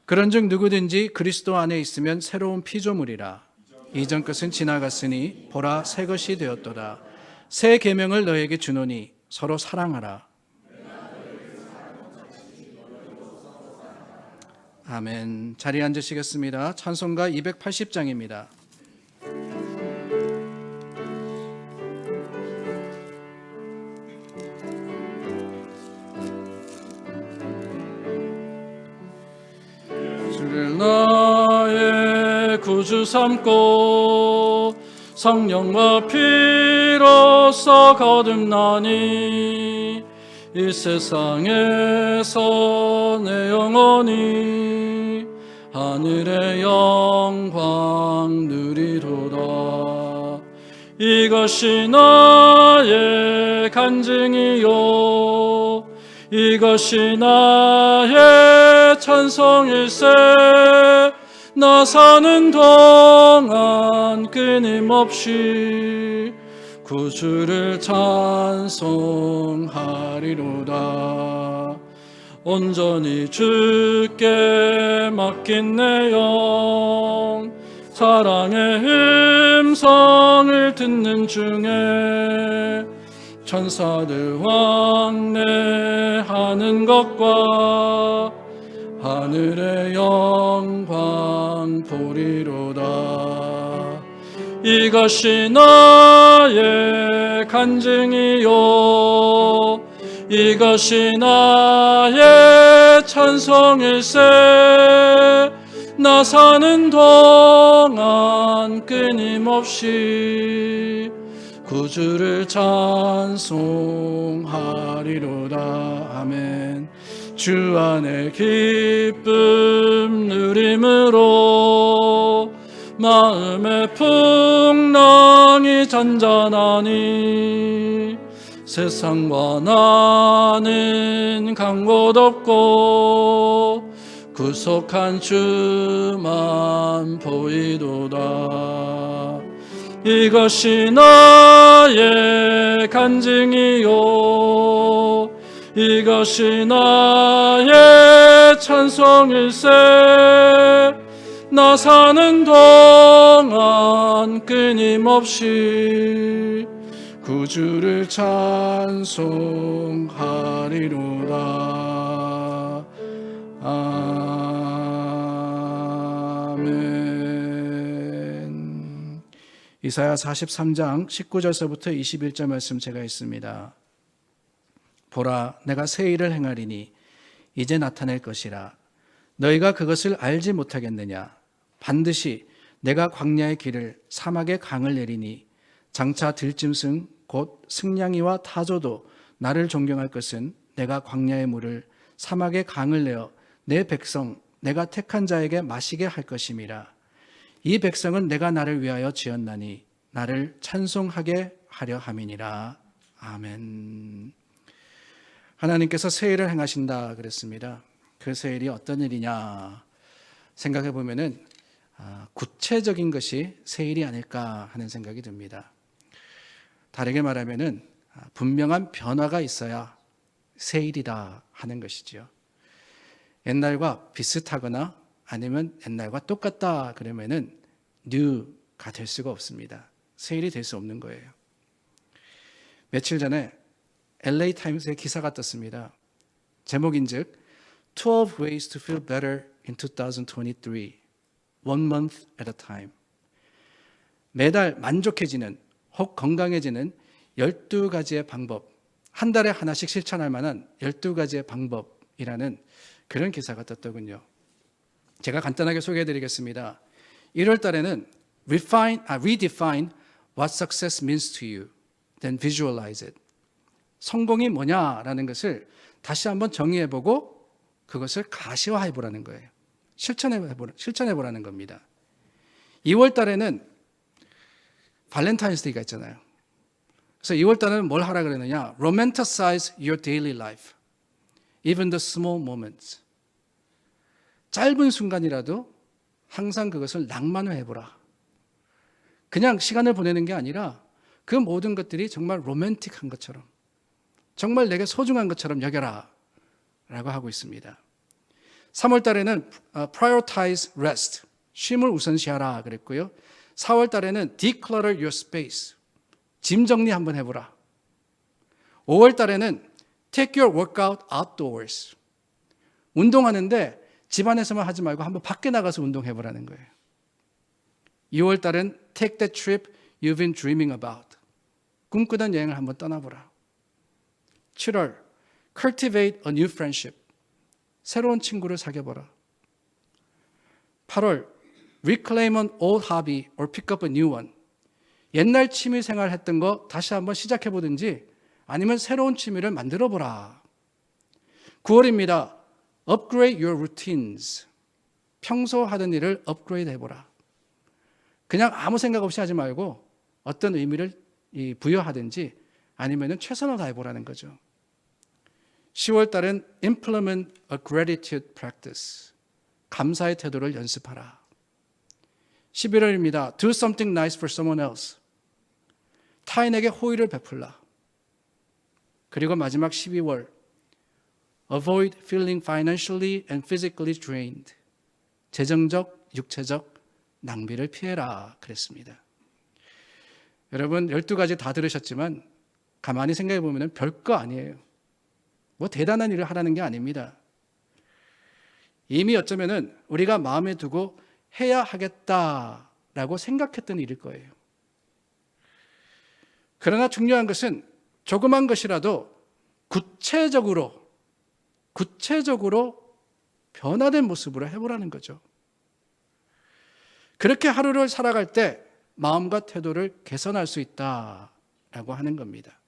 그런즉 누구든지 그리스도 안에 있으면 새로운 피조물이라. 이전 것은 지나갔으니 보라 새 것이 되었도다. 새 계명을 너에게 주노니 서로 사랑하라. 아멘. 자리에 앉으시겠습니다. 찬송가 280장입니다. 주를 나의 구주 삼고 성령과 피로써 거듭나니 이 세상에서 내 영혼이 하늘의 영광 누리도다. 이것이 나의 간증이요 이것이 나의 찬송일세. 나 사는 동안 끊임없이 구주를 찬송하리로다. 온전히 주께 맡긴 내 영 사랑의 음성을 듣는 중에 천사들 왕래하는 것과 하늘의 영광 보리로다. 이것이 나의 간증이요 이것이 나의 찬송일세. 나 사는 동안 끊임없이 구주를 찬송하리로다. 아멘. 주 안에 기쁨 누림으로 마음의 풍랑이 잔잔하니 세상과 나는 간 곳 없고 구속한 주만 보이도다. 이것이 나의 간증이요 이것이 나의 찬송일세. 나 사는 동안 끊임없이 구주를 찬송하리로다. 아멘. 이사야 43장 19절서부터 21절 말씀 제가 읽습니다. 보라, 내가 새 일을 행하리니 이제 나타낼 것이라. 너희가 그것을 알지 못하겠느냐? 반드시 내가 광야의 길을 사막의 강을 내리니 장차 들짐승 곧 승냥이와 타조도 나를 존경할 것은 내가 광야의 물을 사막의 강을 내어 내 백성 내가 택한 자에게 마시게 할 것임이라. 이 백성은 내가 나를 위하여 지었나니 나를 찬송하게 하려 함이니라. 아멘. 하나님께서 새 일을 행하신다 그랬습니다. 그 새 일이 어떤 일이냐 생각해 보면은 구체적인 것이 새 일이 아닐까 하는 생각이 듭니다. 다르게 말하면은 분명한 변화가 있어야 새 일이다 하는 것이지요. 옛날과 비슷하거나 아니면 옛날과 똑같다 그러면은 new가 될 수가 없습니다. 새 일이 될 수 없는 거예요. 며칠 전에 LA 타임스에 기사가 떴습니다. 제목인즉 12 ways to feel better in 2023, one month at a time. 매달 만족해지는 혹 건강해지는 12가지의 방법, 한 달에 하나씩 실천할 만한 12가지의 방법이라는 그런 기사가 떴더군요. 제가 간단하게 소개해드리겠습니다. 1월 달에는 redefine what success means to you, then visualize it. 성공이 뭐냐라는 것을 다시 한번 정의해보고 그것을 가시화해보라는 거예요. 실천해보라는 겁니다. 2월 달에는 발렌타인스데이가 있잖아요. 그래서 2월 달에는 뭘 하라 그러느냐? Romanticize your daily life, even the small moments. 짧은 순간이라도 항상 그것을 낭만화해보라. 그냥 시간을 보내는 게 아니라 그 모든 것들이 정말 로맨틱한 것처럼, 정말 내게 소중한 것처럼 여겨라 라고 하고 있습니다. 3월 달에는 prioritize rest, 쉼을 우선시하라 그랬고요. 4월 달에는 declutter your space, 짐 정리 한번 해보라. 5월 달에는 take your workout outdoors, 운동하는데 집안에서만 하지 말고 한번 밖에 나가서 운동해보라는 거예요. 6월 달은 take that trip you've been dreaming about, 꿈꾸던 여행을 한번 떠나보라. 7월 cultivate a new friendship, 새로운 친구를 사귀어보라. 8월 reclaim an old hobby or pick up a new one, 옛날 취미 생활 했던 거 다시 한번 시작해보든지 아니면 새로운 취미를 만들어보라. 9월입니다. upgrade your routines, 평소 하던 일을 업그레이드 해보라. 그냥 아무 생각 없이 하지 말고 어떤 의미를 부여하든지 아니면 최선을 다해보라는 거죠. 10월 달은 implement a gratitude practice, 감사의 태도를 연습하라. 11월입니다. do something nice for someone else, 타인에게 호의를 베풀라. 그리고 마지막 12월 avoid feeling financially and physically drained, 재정적, 육체적 낭비를 피해라 그랬습니다. 여러분 12가지 다 들으셨지만 가만히 생각해 보면 별거 아니에요. 뭐 대단한 일을 하라는 게 아닙니다. 이미 어쩌면은 우리가 마음에 두고 해야 하겠다라고 생각했던 일일 거예요. 그러나 중요한 것은 조그만 것이라도 구체적으로 변화된 모습으로 해보라는 거죠. 그렇게 하루를 살아갈 때 마음과 태도를 개선할 수 있다라고 하는 겁니다.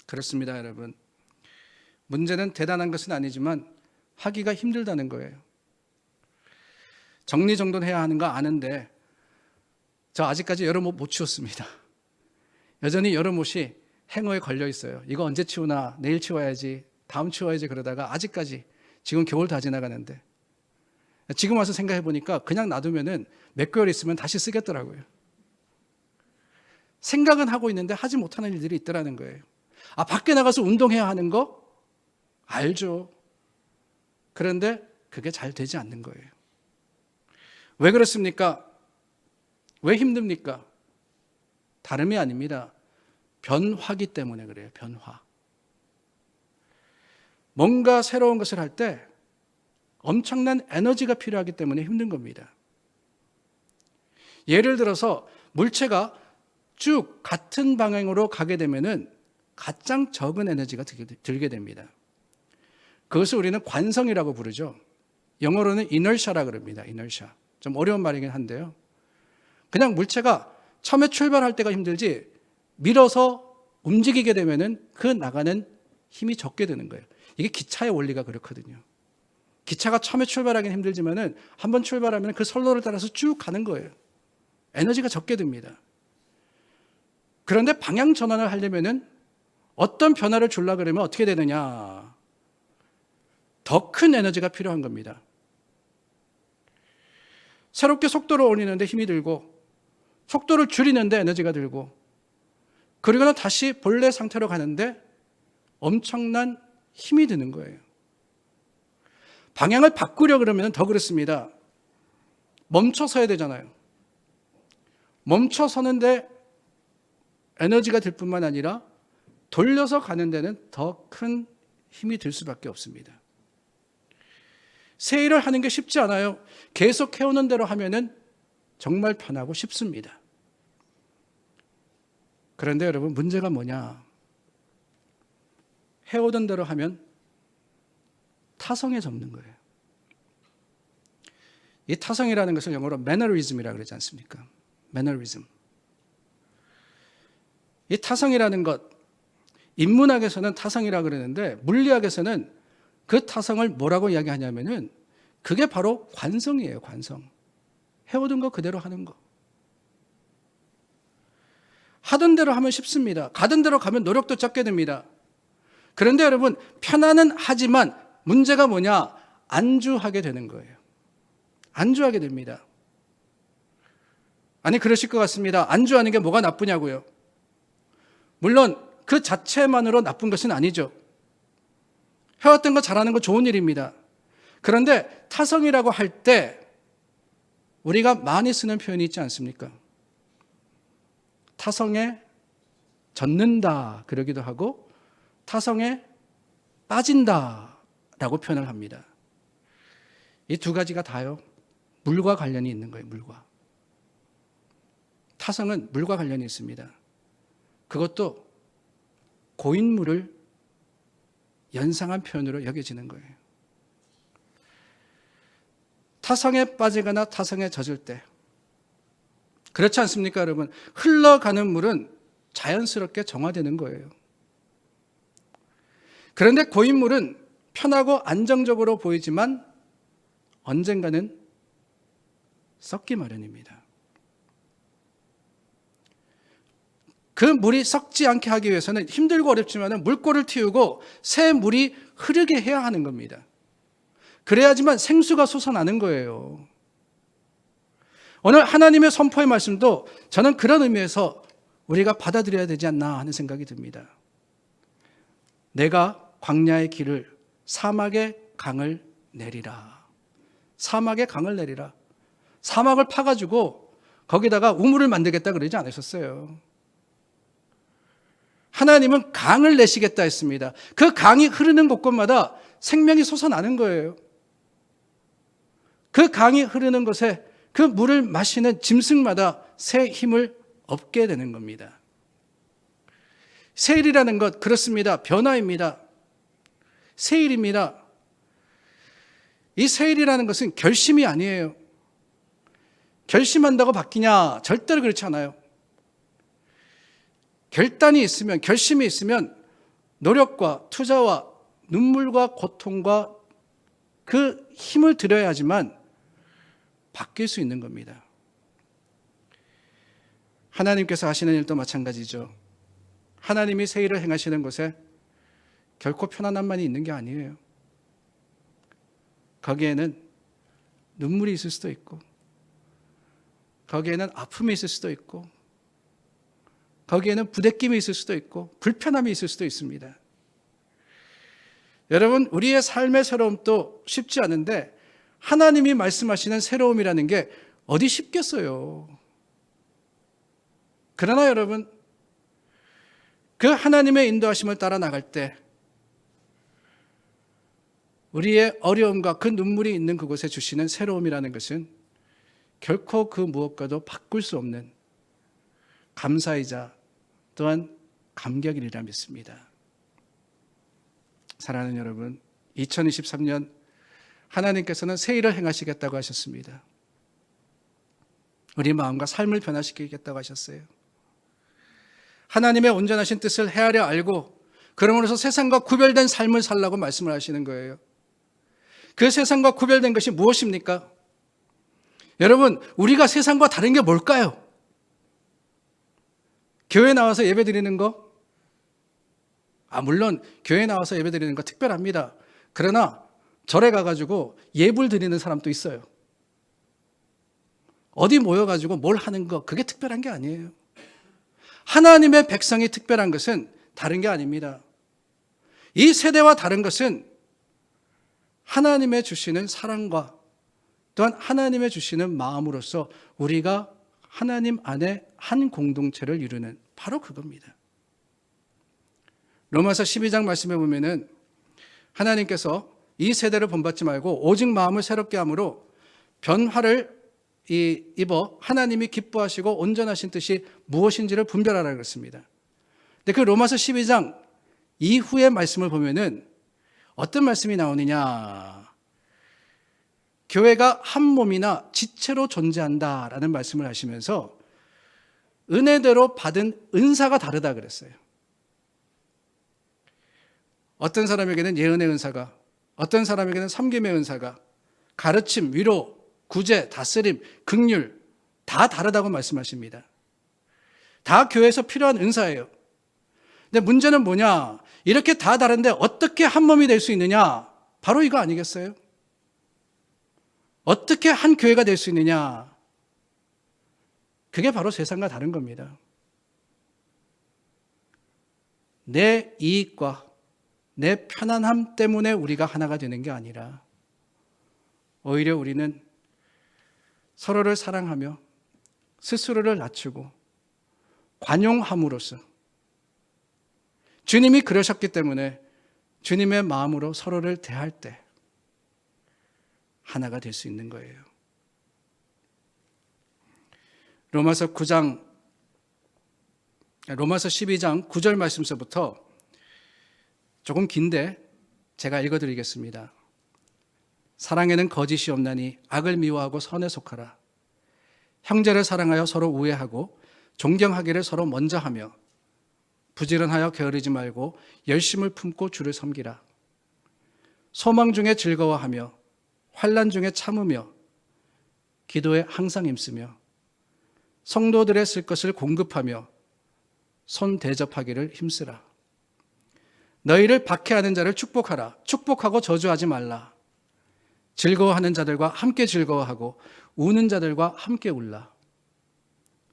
그렇습니다, 여러분. 문제는 대단한 것은 아니지만 하기가 힘들다는 거예요. 정리정돈해야 하는 거 아는데 저 아직까지 여름 옷 못 치웠습니다. 여전히 여름 옷이 행어에 걸려 있어요. 이거 언제 치우나, 내일 치워야지, 다음 치워야지 그러다가 아직까지 지금 겨울 다 지나가는데 지금 와서 생각해 보니까 그냥 놔두면은 몇 개월 있으면 다시 쓰겠더라고요. 생각은 하고 있는데 하지 못하는 일들이 있더라는 거예요. 밖에 나가서 운동해야 하는 거 알죠. 그런데 그게 잘 되지 않는 거예요. 왜 그렇습니까? 왜 힘듭니까? 다름이 아닙니다. 변화기 때문에 그래요. 변화. 뭔가 새로운 것을 할 때 엄청난 에너지가 필요하기 때문에 힘든 겁니다. 예를 들어서 물체가 쭉 같은 방향으로 가게 되면은 가장 적은 에너지가 들게 됩니다. 그것을 우리는 관성이라고 부르죠. 영어로는 inertia라고 그럽니다. inertia. 좀 어려운 말이긴 한데요. 그냥 물체가 처음에 출발할 때가 힘들지 밀어서 움직이게 되면은 그 나가는 힘이 적게 되는 거예요. 이게 기차의 원리가 그렇거든요. 기차가 처음에 출발하기는 힘들지만은 한번 출발하면 그 선로를 따라서 쭉 가는 거예요. 에너지가 적게 듭니다. 그런데 방향 전환을 하려면은 어떤 변화를 주려고 그러면 어떻게 되느냐? 더 큰 에너지가 필요한 겁니다. 새롭게 속도를 올리는데 힘이 들고 속도를 줄이는데 에너지가 들고 그리고는 다시 본래 상태로 가는데 엄청난 힘이 드는 거예요. 방향을 바꾸려 그러면 더 그렇습니다. 멈춰 서야 되잖아요. 멈춰 서는데 에너지가 들 뿐만 아니라 돌려서 가는 데는 더 큰 힘이 들 수밖에 없습니다. 새 일을 하는 게 쉽지 않아요. 계속 해오는 대로 하면은 정말 편하고 쉽습니다. 그런데 여러분 문제가 뭐냐? 해오던 대로 하면 타성에 접는 거예요. 이 타성이라는 것을 영어로 매너리즘이라고 그러지 않습니까? 매너리즘. 이 타성이라는 것, 인문학에서는 타성이라고 그러는데 물리학에서는 그 타성을 뭐라고 이야기하냐면은 그게 바로 관성이에요, 관성. 해오던 거 그대로 하는 거. 하던 대로 하면 쉽습니다. 가던 대로 가면 노력도 적게 됩니다. 그런데 여러분, 편안은 하지만 문제가 뭐냐? 안주하게 되는 거예요. 안주하게 됩니다. 아니, 그러실 것 같습니다. 안주하는 게 뭐가 나쁘냐고요. 물론 그 자체만으로 나쁜 것은 아니죠. 해왔던 거 잘하는 거 좋은 일입니다. 그런데 타성이라고 할 때 우리가 많이 쓰는 표현이 있지 않습니까? 타성에 젖는다 그러기도 하고 타성에 빠진다라고 표현을 합니다. 이 두 가지가 다요. 물과 관련이 있는 거예요. 물과. 타성은 물과 관련이 있습니다. 그것도 고인물을 연상한 표현으로 여겨지는 거예요. 타성에 빠지거나 타성에 젖을 때 그렇지 않습니까, 여러분? 흘러가는 물은 자연스럽게 정화되는 거예요. 그런데 고인물은 편하고 안정적으로 보이지만 언젠가는 썩기 마련입니다. 그 물이 썩지 않게 하기 위해서는 힘들고 어렵지만 물꼬를 틔우고 새 물이 흐르게 해야 하는 겁니다. 그래야지만 생수가 솟아나는 거예요. 오늘 하나님의 선포의 말씀도 저는 그런 의미에서 우리가 받아들여야 되지 않나 하는 생각이 듭니다. 내가 광야의 길을 사막의 강을 내리라. 사막의 강을 내리라. 사막을 파가지고 거기다가 우물을 만들겠다 그러지 않으셨어요. 하나님은 강을 내시겠다 했습니다. 그 강이 흐르는 곳곳마다 생명이 솟아나는 거예요. 그 강이 흐르는 곳에 그 물을 마시는 짐승마다 새 힘을 얻게 되는 겁니다. 새 일이라는 것 그렇습니다. 변화입니다. 새 일입니다. 이 새 일이라는 것은 결심이 아니에요. 결심한다고 바뀌냐? 절대로 그렇지 않아요. 결단이 있으면, 결심이 있으면 노력과 투자와 눈물과 고통과 그 힘을 들여야지만 바뀔 수 있는 겁니다. 하나님께서 하시는 일도 마찬가지죠. 하나님이 새 일을 행하시는 곳에 결코 편안함만이 있는 게 아니에요. 거기에는 눈물이 있을 수도 있고, 거기에는 아픔이 있을 수도 있고, 거기에는 부대낌이 있을 수도 있고, 불편함이 있을 수도 있습니다. 여러분, 우리의 삶의 새로움도 쉽지 않은데 하나님이 말씀하시는 새로움이라는 게 어디 쉽겠어요. 그러나 여러분, 그 하나님의 인도하심을 따라 나갈 때 우리의 어려움과 그 눈물이 있는 그곳에 주시는 새로움이라는 것은 결코 그 무엇과도 바꿀 수 없는 감사이자 또한 감격이리라 믿습니다. 사랑하는 여러분, 2023년 하나님께서는 새 일을 행하시겠다고 하셨습니다. 우리 마음과 삶을 변화시키겠다고 하셨어요. 하나님의 온전하신 뜻을 헤아려 알고 그러므로서 세상과 구별된 삶을 살라고 말씀을 하시는 거예요. 그 세상과 구별된 것이 무엇입니까? 여러분, 우리가 세상과 다른 게 뭘까요? 교회 나와서 예배 드리는 거? 물론 교회 나와서 예배 드리는 거 특별합니다. 그러나 절에 가가지고 예불 드리는 사람도 있어요. 어디 모여가지고 뭘 하는 거, 그게 특별한 게 아니에요. 하나님의 백성이 특별한 것은 다른 게 아닙니다. 이 세대와 다른 것은 하나님의 주시는 사랑과 또한 하나님의 주시는 마음으로서 우리가 하나님 안에 한 공동체를 이루는 바로 그겁니다. 로마서 12장 말씀에 보면은 하나님께서 이 세대를 본받지 말고 오직 마음을 새롭게 함으로 변화를 입어 하나님이 기뻐하시고 온전하신 뜻이 무엇인지를 분별하라 그랬습니다. 근데 그 로마서 12장 이후의 말씀을 보면은 어떤 말씀이 나오느냐? 교회가 한 몸이나 지체로 존재한다라는 말씀을 하시면서 은혜대로 받은 은사가 다르다 그랬어요. 어떤 사람에게는 예언의 은사가, 어떤 사람에게는 섬김의 은사가, 가르침, 위로, 구제, 다스림, 긍휼 다 다르다고 말씀하십니다. 다 교회에서 필요한 은사예요. 근데 문제는 뭐냐? 이렇게 다 다른데 어떻게 한 몸이 될 수 있느냐? 바로 이거 아니겠어요? 어떻게 한 교회가 될 수 있느냐? 그게 바로 세상과 다른 겁니다. 내 이익과 내 편안함 때문에 우리가 하나가 되는 게 아니라 오히려 우리는 서로를 사랑하며 스스로를 낮추고 관용함으로써 주님이 그러셨기 때문에 주님의 마음으로 서로를 대할 때 하나가 될 수 있는 거예요. 로마서 12장 9절 말씀서부터 조금 긴데 제가 읽어드리겠습니다. 사랑에는 거짓이 없나니 악을 미워하고 선에 속하라. 형제를 사랑하여 서로 우애하고 존경하기를 서로 먼저 하며 부지런하여 게으르지 말고 열심을 품고 주를 섬기라. 소망 중에 즐거워하며 환난 중에 참으며 기도에 항상 힘쓰며 성도들의 쓸 것을 공급하며 손 대접하기를 힘쓰라. 너희를 박해하는 자를 축복하라. 축복하고 저주하지 말라. 즐거워하는 자들과 함께 즐거워하고 우는 자들과 함께 울라.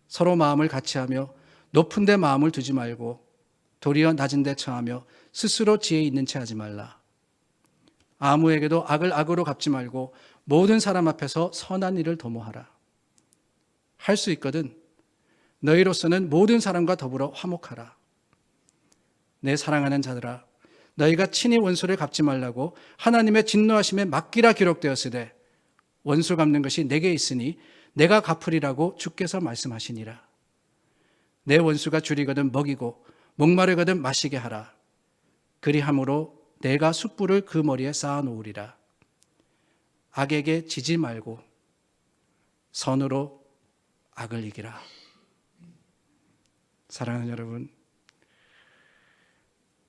서로 마음을 같이하며 높은 데 마음을 두지 말고 도리어 낮은 데 처하며 스스로 지혜 있는 채 하지 말라. 아무에게도 악을 악으로 갚지 말고 모든 사람 앞에서 선한 일을 도모하라. 할 수 있거든 너희로서는 모든 사람과 더불어 화목하라. 내 사랑하는 자들아, 너희가 친히 원수를 갚지 말라고 하나님의 진노하심에 맡기라 기록되었으되 원수 갚는 것이 내게 있으니 내가 갚으리라고 주께서 말씀하시니라. 내 원수가 줄이거든 먹이고 목마르거든 마시게 하라. 그리함으로 내가 숯불을 그 머리에 쌓아 놓으리라. 악에게 지지 말고 선으로 악을 이기라. 사랑하는 여러분,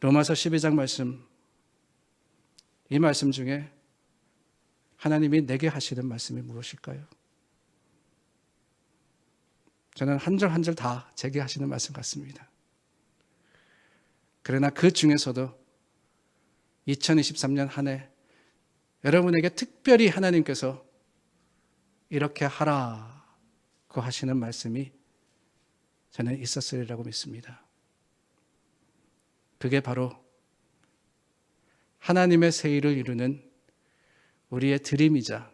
로마서 12장 말씀, 이 말씀 중에 하나님이 내게 하시는 말씀이 무엇일까요? 저는 한 절 한 절 다 제게 하시는 말씀 같습니다. 그러나 그 중에서도 2023년 한 해 여러분에게 특별히 하나님께서 이렇게 하라고 하시는 말씀이 저는 있었으리라고 믿습니다. 그게 바로 하나님의 새 일을 이루는 우리의 드림이자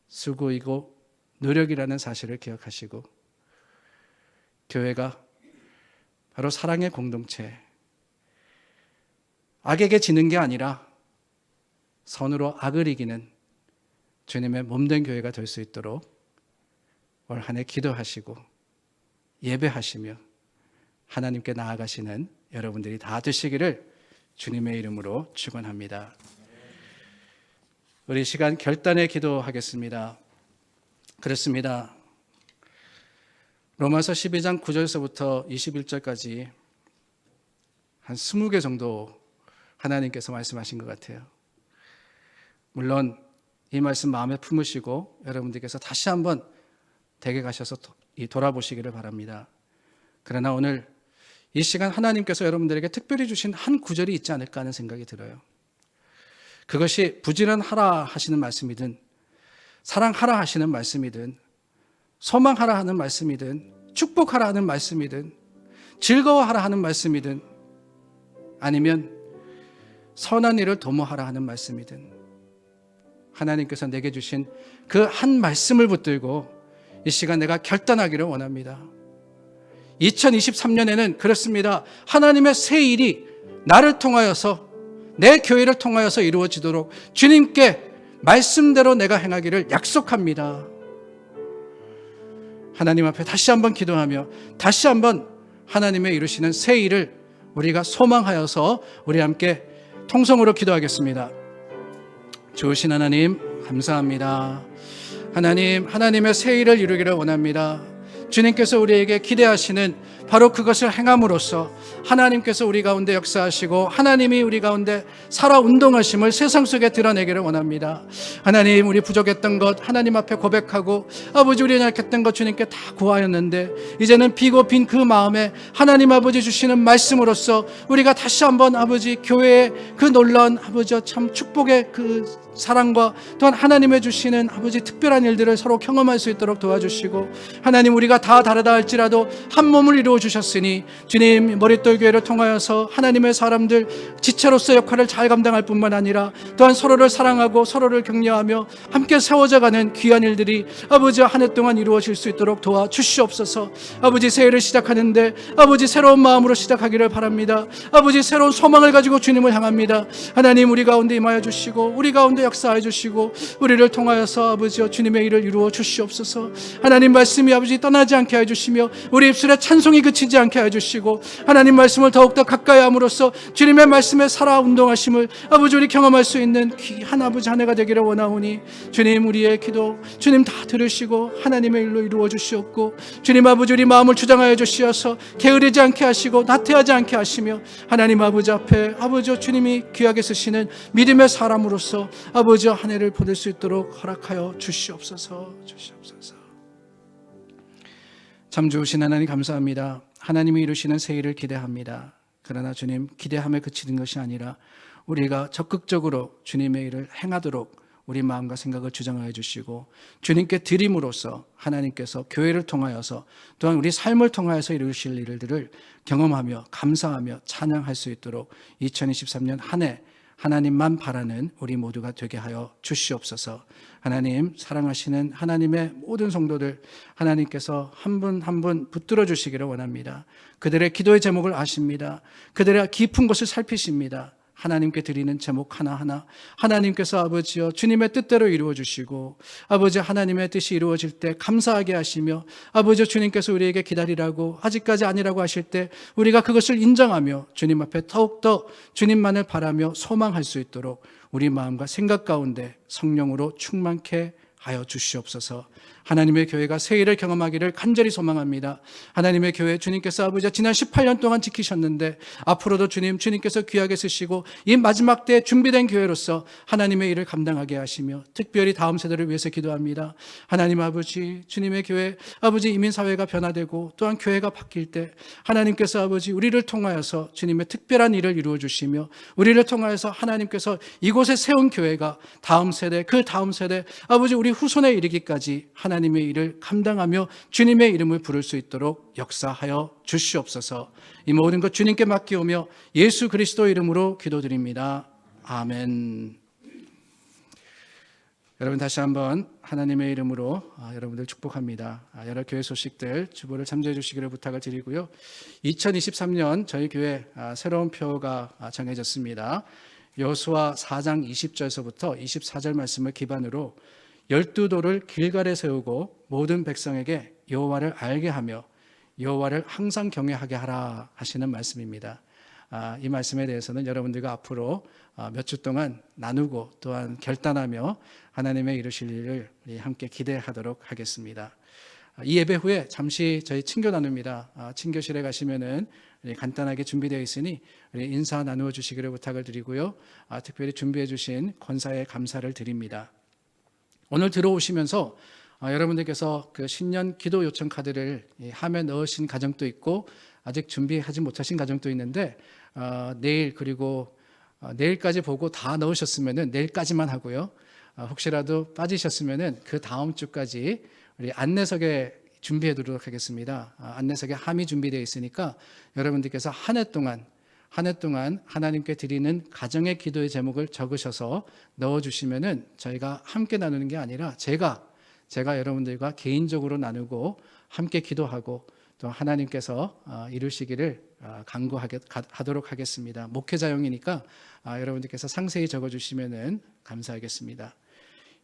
수고이고 노력이라는 사실을 기억하시고 교회가 바로 사랑의 공동체, 악에게 지는 게 아니라 선으로 악을 이기는 주님의 몸된 교회가 될 수 있도록 올 한 해 기도하시고 예배하시며 하나님께 나아가시는 여러분들이 다 되시기를 주님의 이름으로 축원합니다. 우리 시간 결단의 기도하겠습니다. 그렇습니다. 로마서 12장 9절에서부터 21절까지 한 20개 정도 하나님께서 말씀하신 것 같아요. 물론 이 말씀 마음에 품으시고 여러분들께서 다시 한번 댁에 가셔서 돌아보시기를 바랍니다. 그러나 오늘 이 시간 하나님께서 여러분들에게 특별히 주신 한 구절이 있지 않을까 하는 생각이 들어요. 그것이 부지런하라 하시는 말씀이든 사랑하라 하시는 말씀이든 소망하라 하는 말씀이든 축복하라 하는 말씀이든 즐거워하라 하는 말씀이든 아니면 선한 일을 도모하라 하는 말씀이든 하나님께서 내게 주신 그 한 말씀을 붙들고 이 시간 내가 결단하기를 원합니다. 2023년에는 그렇습니다. 하나님의 새 일이 나를 통하여서 내 교회를 통하여서 이루어지도록 주님께 말씀대로 내가 행하기를 약속합니다. 하나님 앞에 다시 한번 기도하며 다시 한번 하나님의 이루시는 새 일을 우리가 소망하여서 우리 함께 통성으로 기도하겠습니다. 좋으신 하나님 감사합니다. 하나님, 하나님의 새 일을 이루기를 원합니다. 주님께서 우리에게 기대하시는 바로 그것을 행함으로써 하나님께서 우리 가운데 역사하시고 하나님이 우리 가운데 살아 운동하심을 세상 속에 드러내기를 원합니다. 하나님, 우리 부족했던 것 하나님 앞에 고백하고 아버지 우리 연약했던 것 주님께 다 구하였는데 이제는 비고 빈 그 마음에 하나님 아버지 주시는 말씀으로써 우리가 다시 한번 아버지 교회의 그 놀라운 아버지 참 축복의 그 사랑과 또한 하나님의 주시는 아버지 특별한 일들을 서로 경험할 수 있도록 도와주시고 하나님 우리가 다 다르다 할지라도 한 몸을 이루어 주셨으니 주님 머릿돌 교회를 통하여서 하나님의 사람들 지체로서 역할을 잘 감당할 뿐만 아니라 또한 서로를 사랑하고 서로를 격려하며 함께 세워져가는 귀한 일들이 아버지 한 해 동안 이루어질 수 있도록 도와주시옵소서. 아버지 새해를 시작하는데 아버지 새로운 마음으로 시작하기를 바랍니다. 아버지 새로운 소망을 가지고 주님을 향합니다. 하나님 우리 가운데 임하여 주시고 우리 가운데 역사해 주시고 우리를 통하여서 아버지여 주님의 일을 이루어 주시옵소서. 하나님 말씀이 아버지 떠나지 않게 해주시며 우리 입술에 찬송이 그치지 않게 해주시고 하나님 말씀을 더욱더 가까이 함으로써 주님의 말씀에 살아 운동하심을 아버지 우리 경험할 수 있는 귀한 아버지 한 해가 되기를 원하오니 주님 우리의 기도 주님 다 들으시고 하나님의 일로 이루어 주시옵고 주님 아버지 우리 마음을 주장하여 주시어서 게으르지 않게 하시고 나태하지 않게 하시며 하나님 아버지 앞에 아버지 주님이 귀하게 쓰시는 믿음의 사람으로서 아버지 한 해를 보낼 수 있도록 허락하여 주시옵소서. 참 좋으신 하나님 감사합니다. 하나님이 이루시는 새 일을 기대합니다. 그러나 주님 기대함에 그치는 것이 아니라 우리가 적극적으로 주님의 일을 행하도록 우리 마음과 생각을 주장하여 주시고 주님께 드림으로써 하나님께서 교회를 통하여서 또한 우리 삶을 통하여서 이루실 일들을 경험하며 감사하며 찬양할 수 있도록 2023년 한 해 하나님만 바라는 우리 모두가 되게 하여 주시옵소서. 하나님 사랑하시는 하나님의 모든 성도들 하나님께서 한 분 한 분 붙들어 주시기를 원합니다. 그들의 기도의 제목을 아십니다. 그들의 깊은 것을 살피십니다. 하나님께 드리는 제목 하나하나 하나님께서 아버지여 주님의 뜻대로 이루어 주시고 아버지 하나님의 뜻이 이루어질 때 감사하게 하시며 아버지 주님께서 우리에게 기다리라고 아직까지 아니라고 하실 때 우리가 그것을 인정하며 주님 앞에 더욱더 주님만을 바라며 소망할 수 있도록 우리 마음과 생각 가운데 성령으로 충만케 하여 주시옵소서. 하나님의 교회가 새 일을 경험하기를 간절히 소망합니다. 하나님의 교회 주님께서 아버지 지난 18년 동안 지키셨는데 앞으로도 주님께서 귀하게 쓰시고 이 마지막 때에 준비된 교회로서 하나님의 일을 감당하게 하시며 특별히 다음 세대를 위해서 기도합니다. 하나님 아버지 주님의 교회 아버지 이민사회가 변화되고 또한 교회가 바뀔 때 하나님께서 아버지 우리를 통하여서 주님의 특별한 일을 이루어 주시며 우리를 통하여서 하나님께서 이곳에 세운 교회가 다음 세대 그 다음 세대 아버지 우리 후손에 이르기까지 하나님의 일을 감당하며 주님의 이름을 부를 수 있도록 역사하여 주시옵소서. 이 모든 것 주님께 맡기오며 예수 그리스도 이름으로 기도드립니다. 아멘. 여러분 다시 한번 하나님의 이름으로 여러분들 축복합니다. 여러 교회 소식들 주보를 참조해 주시기를 부탁을 드리고요. 2023년 저희 교회 새로운 표가 정해졌습니다. 여호수아 4장 20절에서부터 24절 말씀을 기반으로 12도를 길갈에 세우고 모든 백성에게 여호와를 알게 하며 여호와를 항상 경외하게 하라 하시는 말씀입니다. 이 말씀에 대해서는 여러분들과 앞으로 몇 주 동안 나누고 또한 결단하며 하나님의 이루실 일을 함께 기대하도록 하겠습니다. 이 예배 후에 잠시 저희 친교 나눕니다. 친교실에 가시면은 간단하게 준비되어 있으니 우리 인사 나누어 주시기를 부탁을 드리고요. 특별히 준비해 주신 권사에 감사를 드립니다. 오늘 들어오시면서 여러분들께서 그 신년 기도 요청 카드를 함에 넣으신 가정도 있고 아직 준비하지 못하신 가정도 있는데 내일 그리고 내일까지 보고 다 넣으셨으면은 내일까지만 하고요. 혹시라도 빠지셨으면은 그 다음 주까지 우리 안내석에 준비해 두도록 하겠습니다. 안내석에 함이 준비되어 있으니까 여러분들께서 한 해 동안 하나님께 드리는 가정의 기도의 제목을 적으셔서 넣어주시면은 저희가 함께 나누는 게 아니라 제가 여러분들과 개인적으로 나누고 함께 기도하고 또 하나님께서 이루시기를 간구하도록 하겠습니다. 목회자용이니까 여러분들께서 상세히 적어주시면은 감사하겠습니다.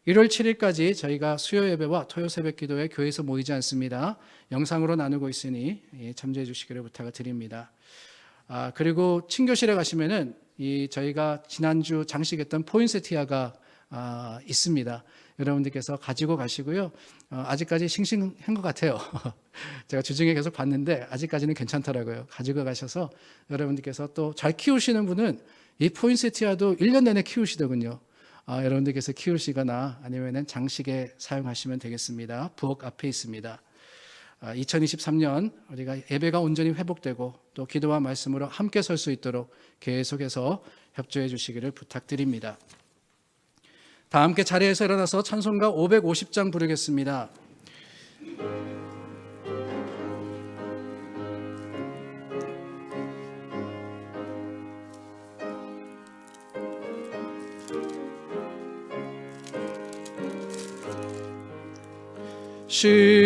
1월 7일까지 저희가 수요 예배와 토요 새벽 기도에 교회에서 모이지 않습니다. 영상으로 나누고 있으니 참조해 주시기를 부탁을 드립니다. 그리고 친교실에 가시면은 저희가 지난주 장식했던 포인세티아가 있습니다. 여러분들께서 가지고 가시고요. 아직까지 싱싱한 것 같아요. 제가 주중에 계속 봤는데 아직까지는 괜찮더라고요. 가지고 가셔서 여러분들께서 또 잘 키우시는 분은 이 포인세티아도 1년 내내 키우시더군요. 여러분들께서 키우시거나 아니면 장식에 사용하시면 되겠습니다. 부엌 앞에 있습니다. 2023년 우리가 예배가 온전히 회복되고 또 기도와 말씀으로 함께 설 수 있도록 계속해서 협조해 주시기를 부탁드립니다. 다 함께 자리에서 일어나서 찬송가 550장 부르겠습니다.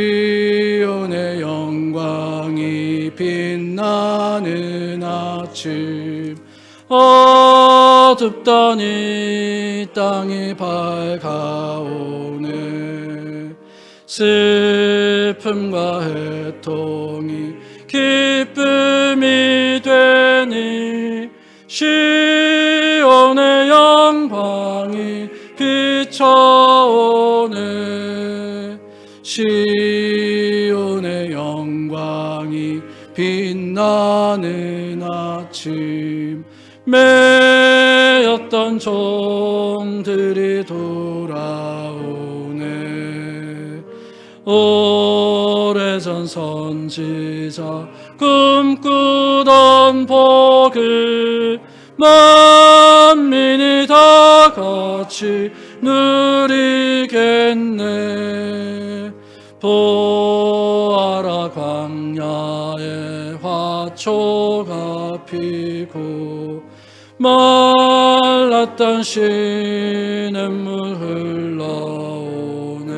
시온의 영광이 빛나는 아침 어둡던 이 땅이 밝아오네 슬픔과 애통이 기쁨이 되니 시온의 영광이 비춰오네 시온의 영광이 빛나는 아침 매였던 종들이 돌아오네 오래전 선지자 꿈꾸던 복을 만민이 다 같이 누리겠네 보아라 광야에 화초가 피고 말랐던 시냇물 흘러오네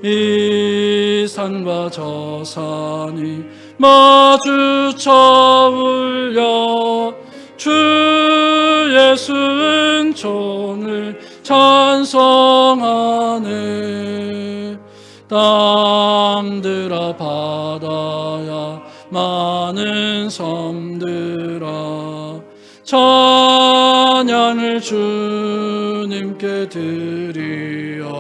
이 산과 저 산이 마주쳐 울려 주 예수 은총을 찬송하네 땅들아 바다야 많은 섬들아 찬양을 주님께 드리어라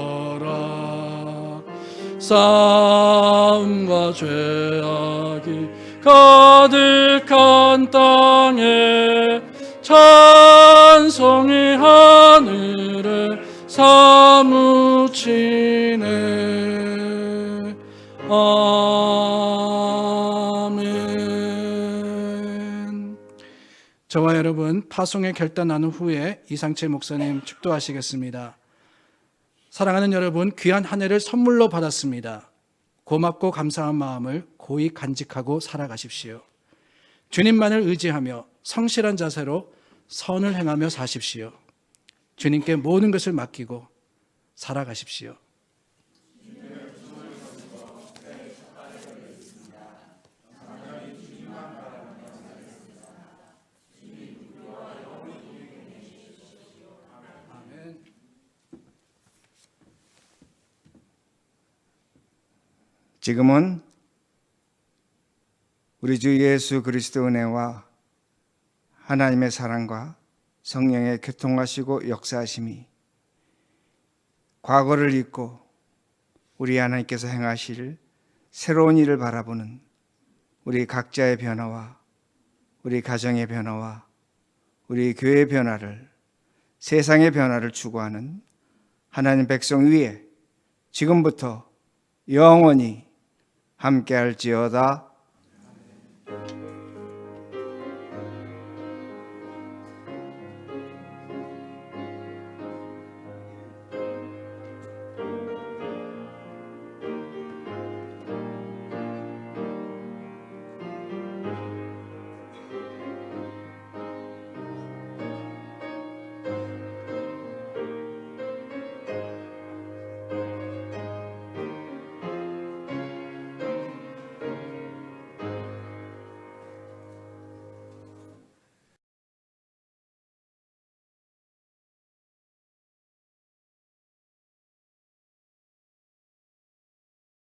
싸움과 죄악이 가득한 땅에 찬송이 하늘에 사무치네 아멘. 저와 여러분 파송의 결단 나눈 후에 이상채 목사님 축도하시겠습니다. 사랑하는 여러분, 귀한 한 해를 선물로 받았습니다. 고맙고 감사한 마음을 고이 간직하고 살아가십시오. 주님만을 의지하며 성실한 자세로 선을 행하며 사십시오. 주님께 모든 것을 맡기고 살아가십시오. 지금은 우리 주 예수 그리스도 은혜와 하나님의 사랑과 성령의 교통하시고 역사하심이 과거를 잊고 우리 하나님께서 행하실 새로운 일을 바라보는 우리 각자의 변화와 우리 가정의 변화와 우리 교회의 변화를, 세상의 변화를 추구하는 하나님 백성 위에 지금부터 영원히 함께할지어다.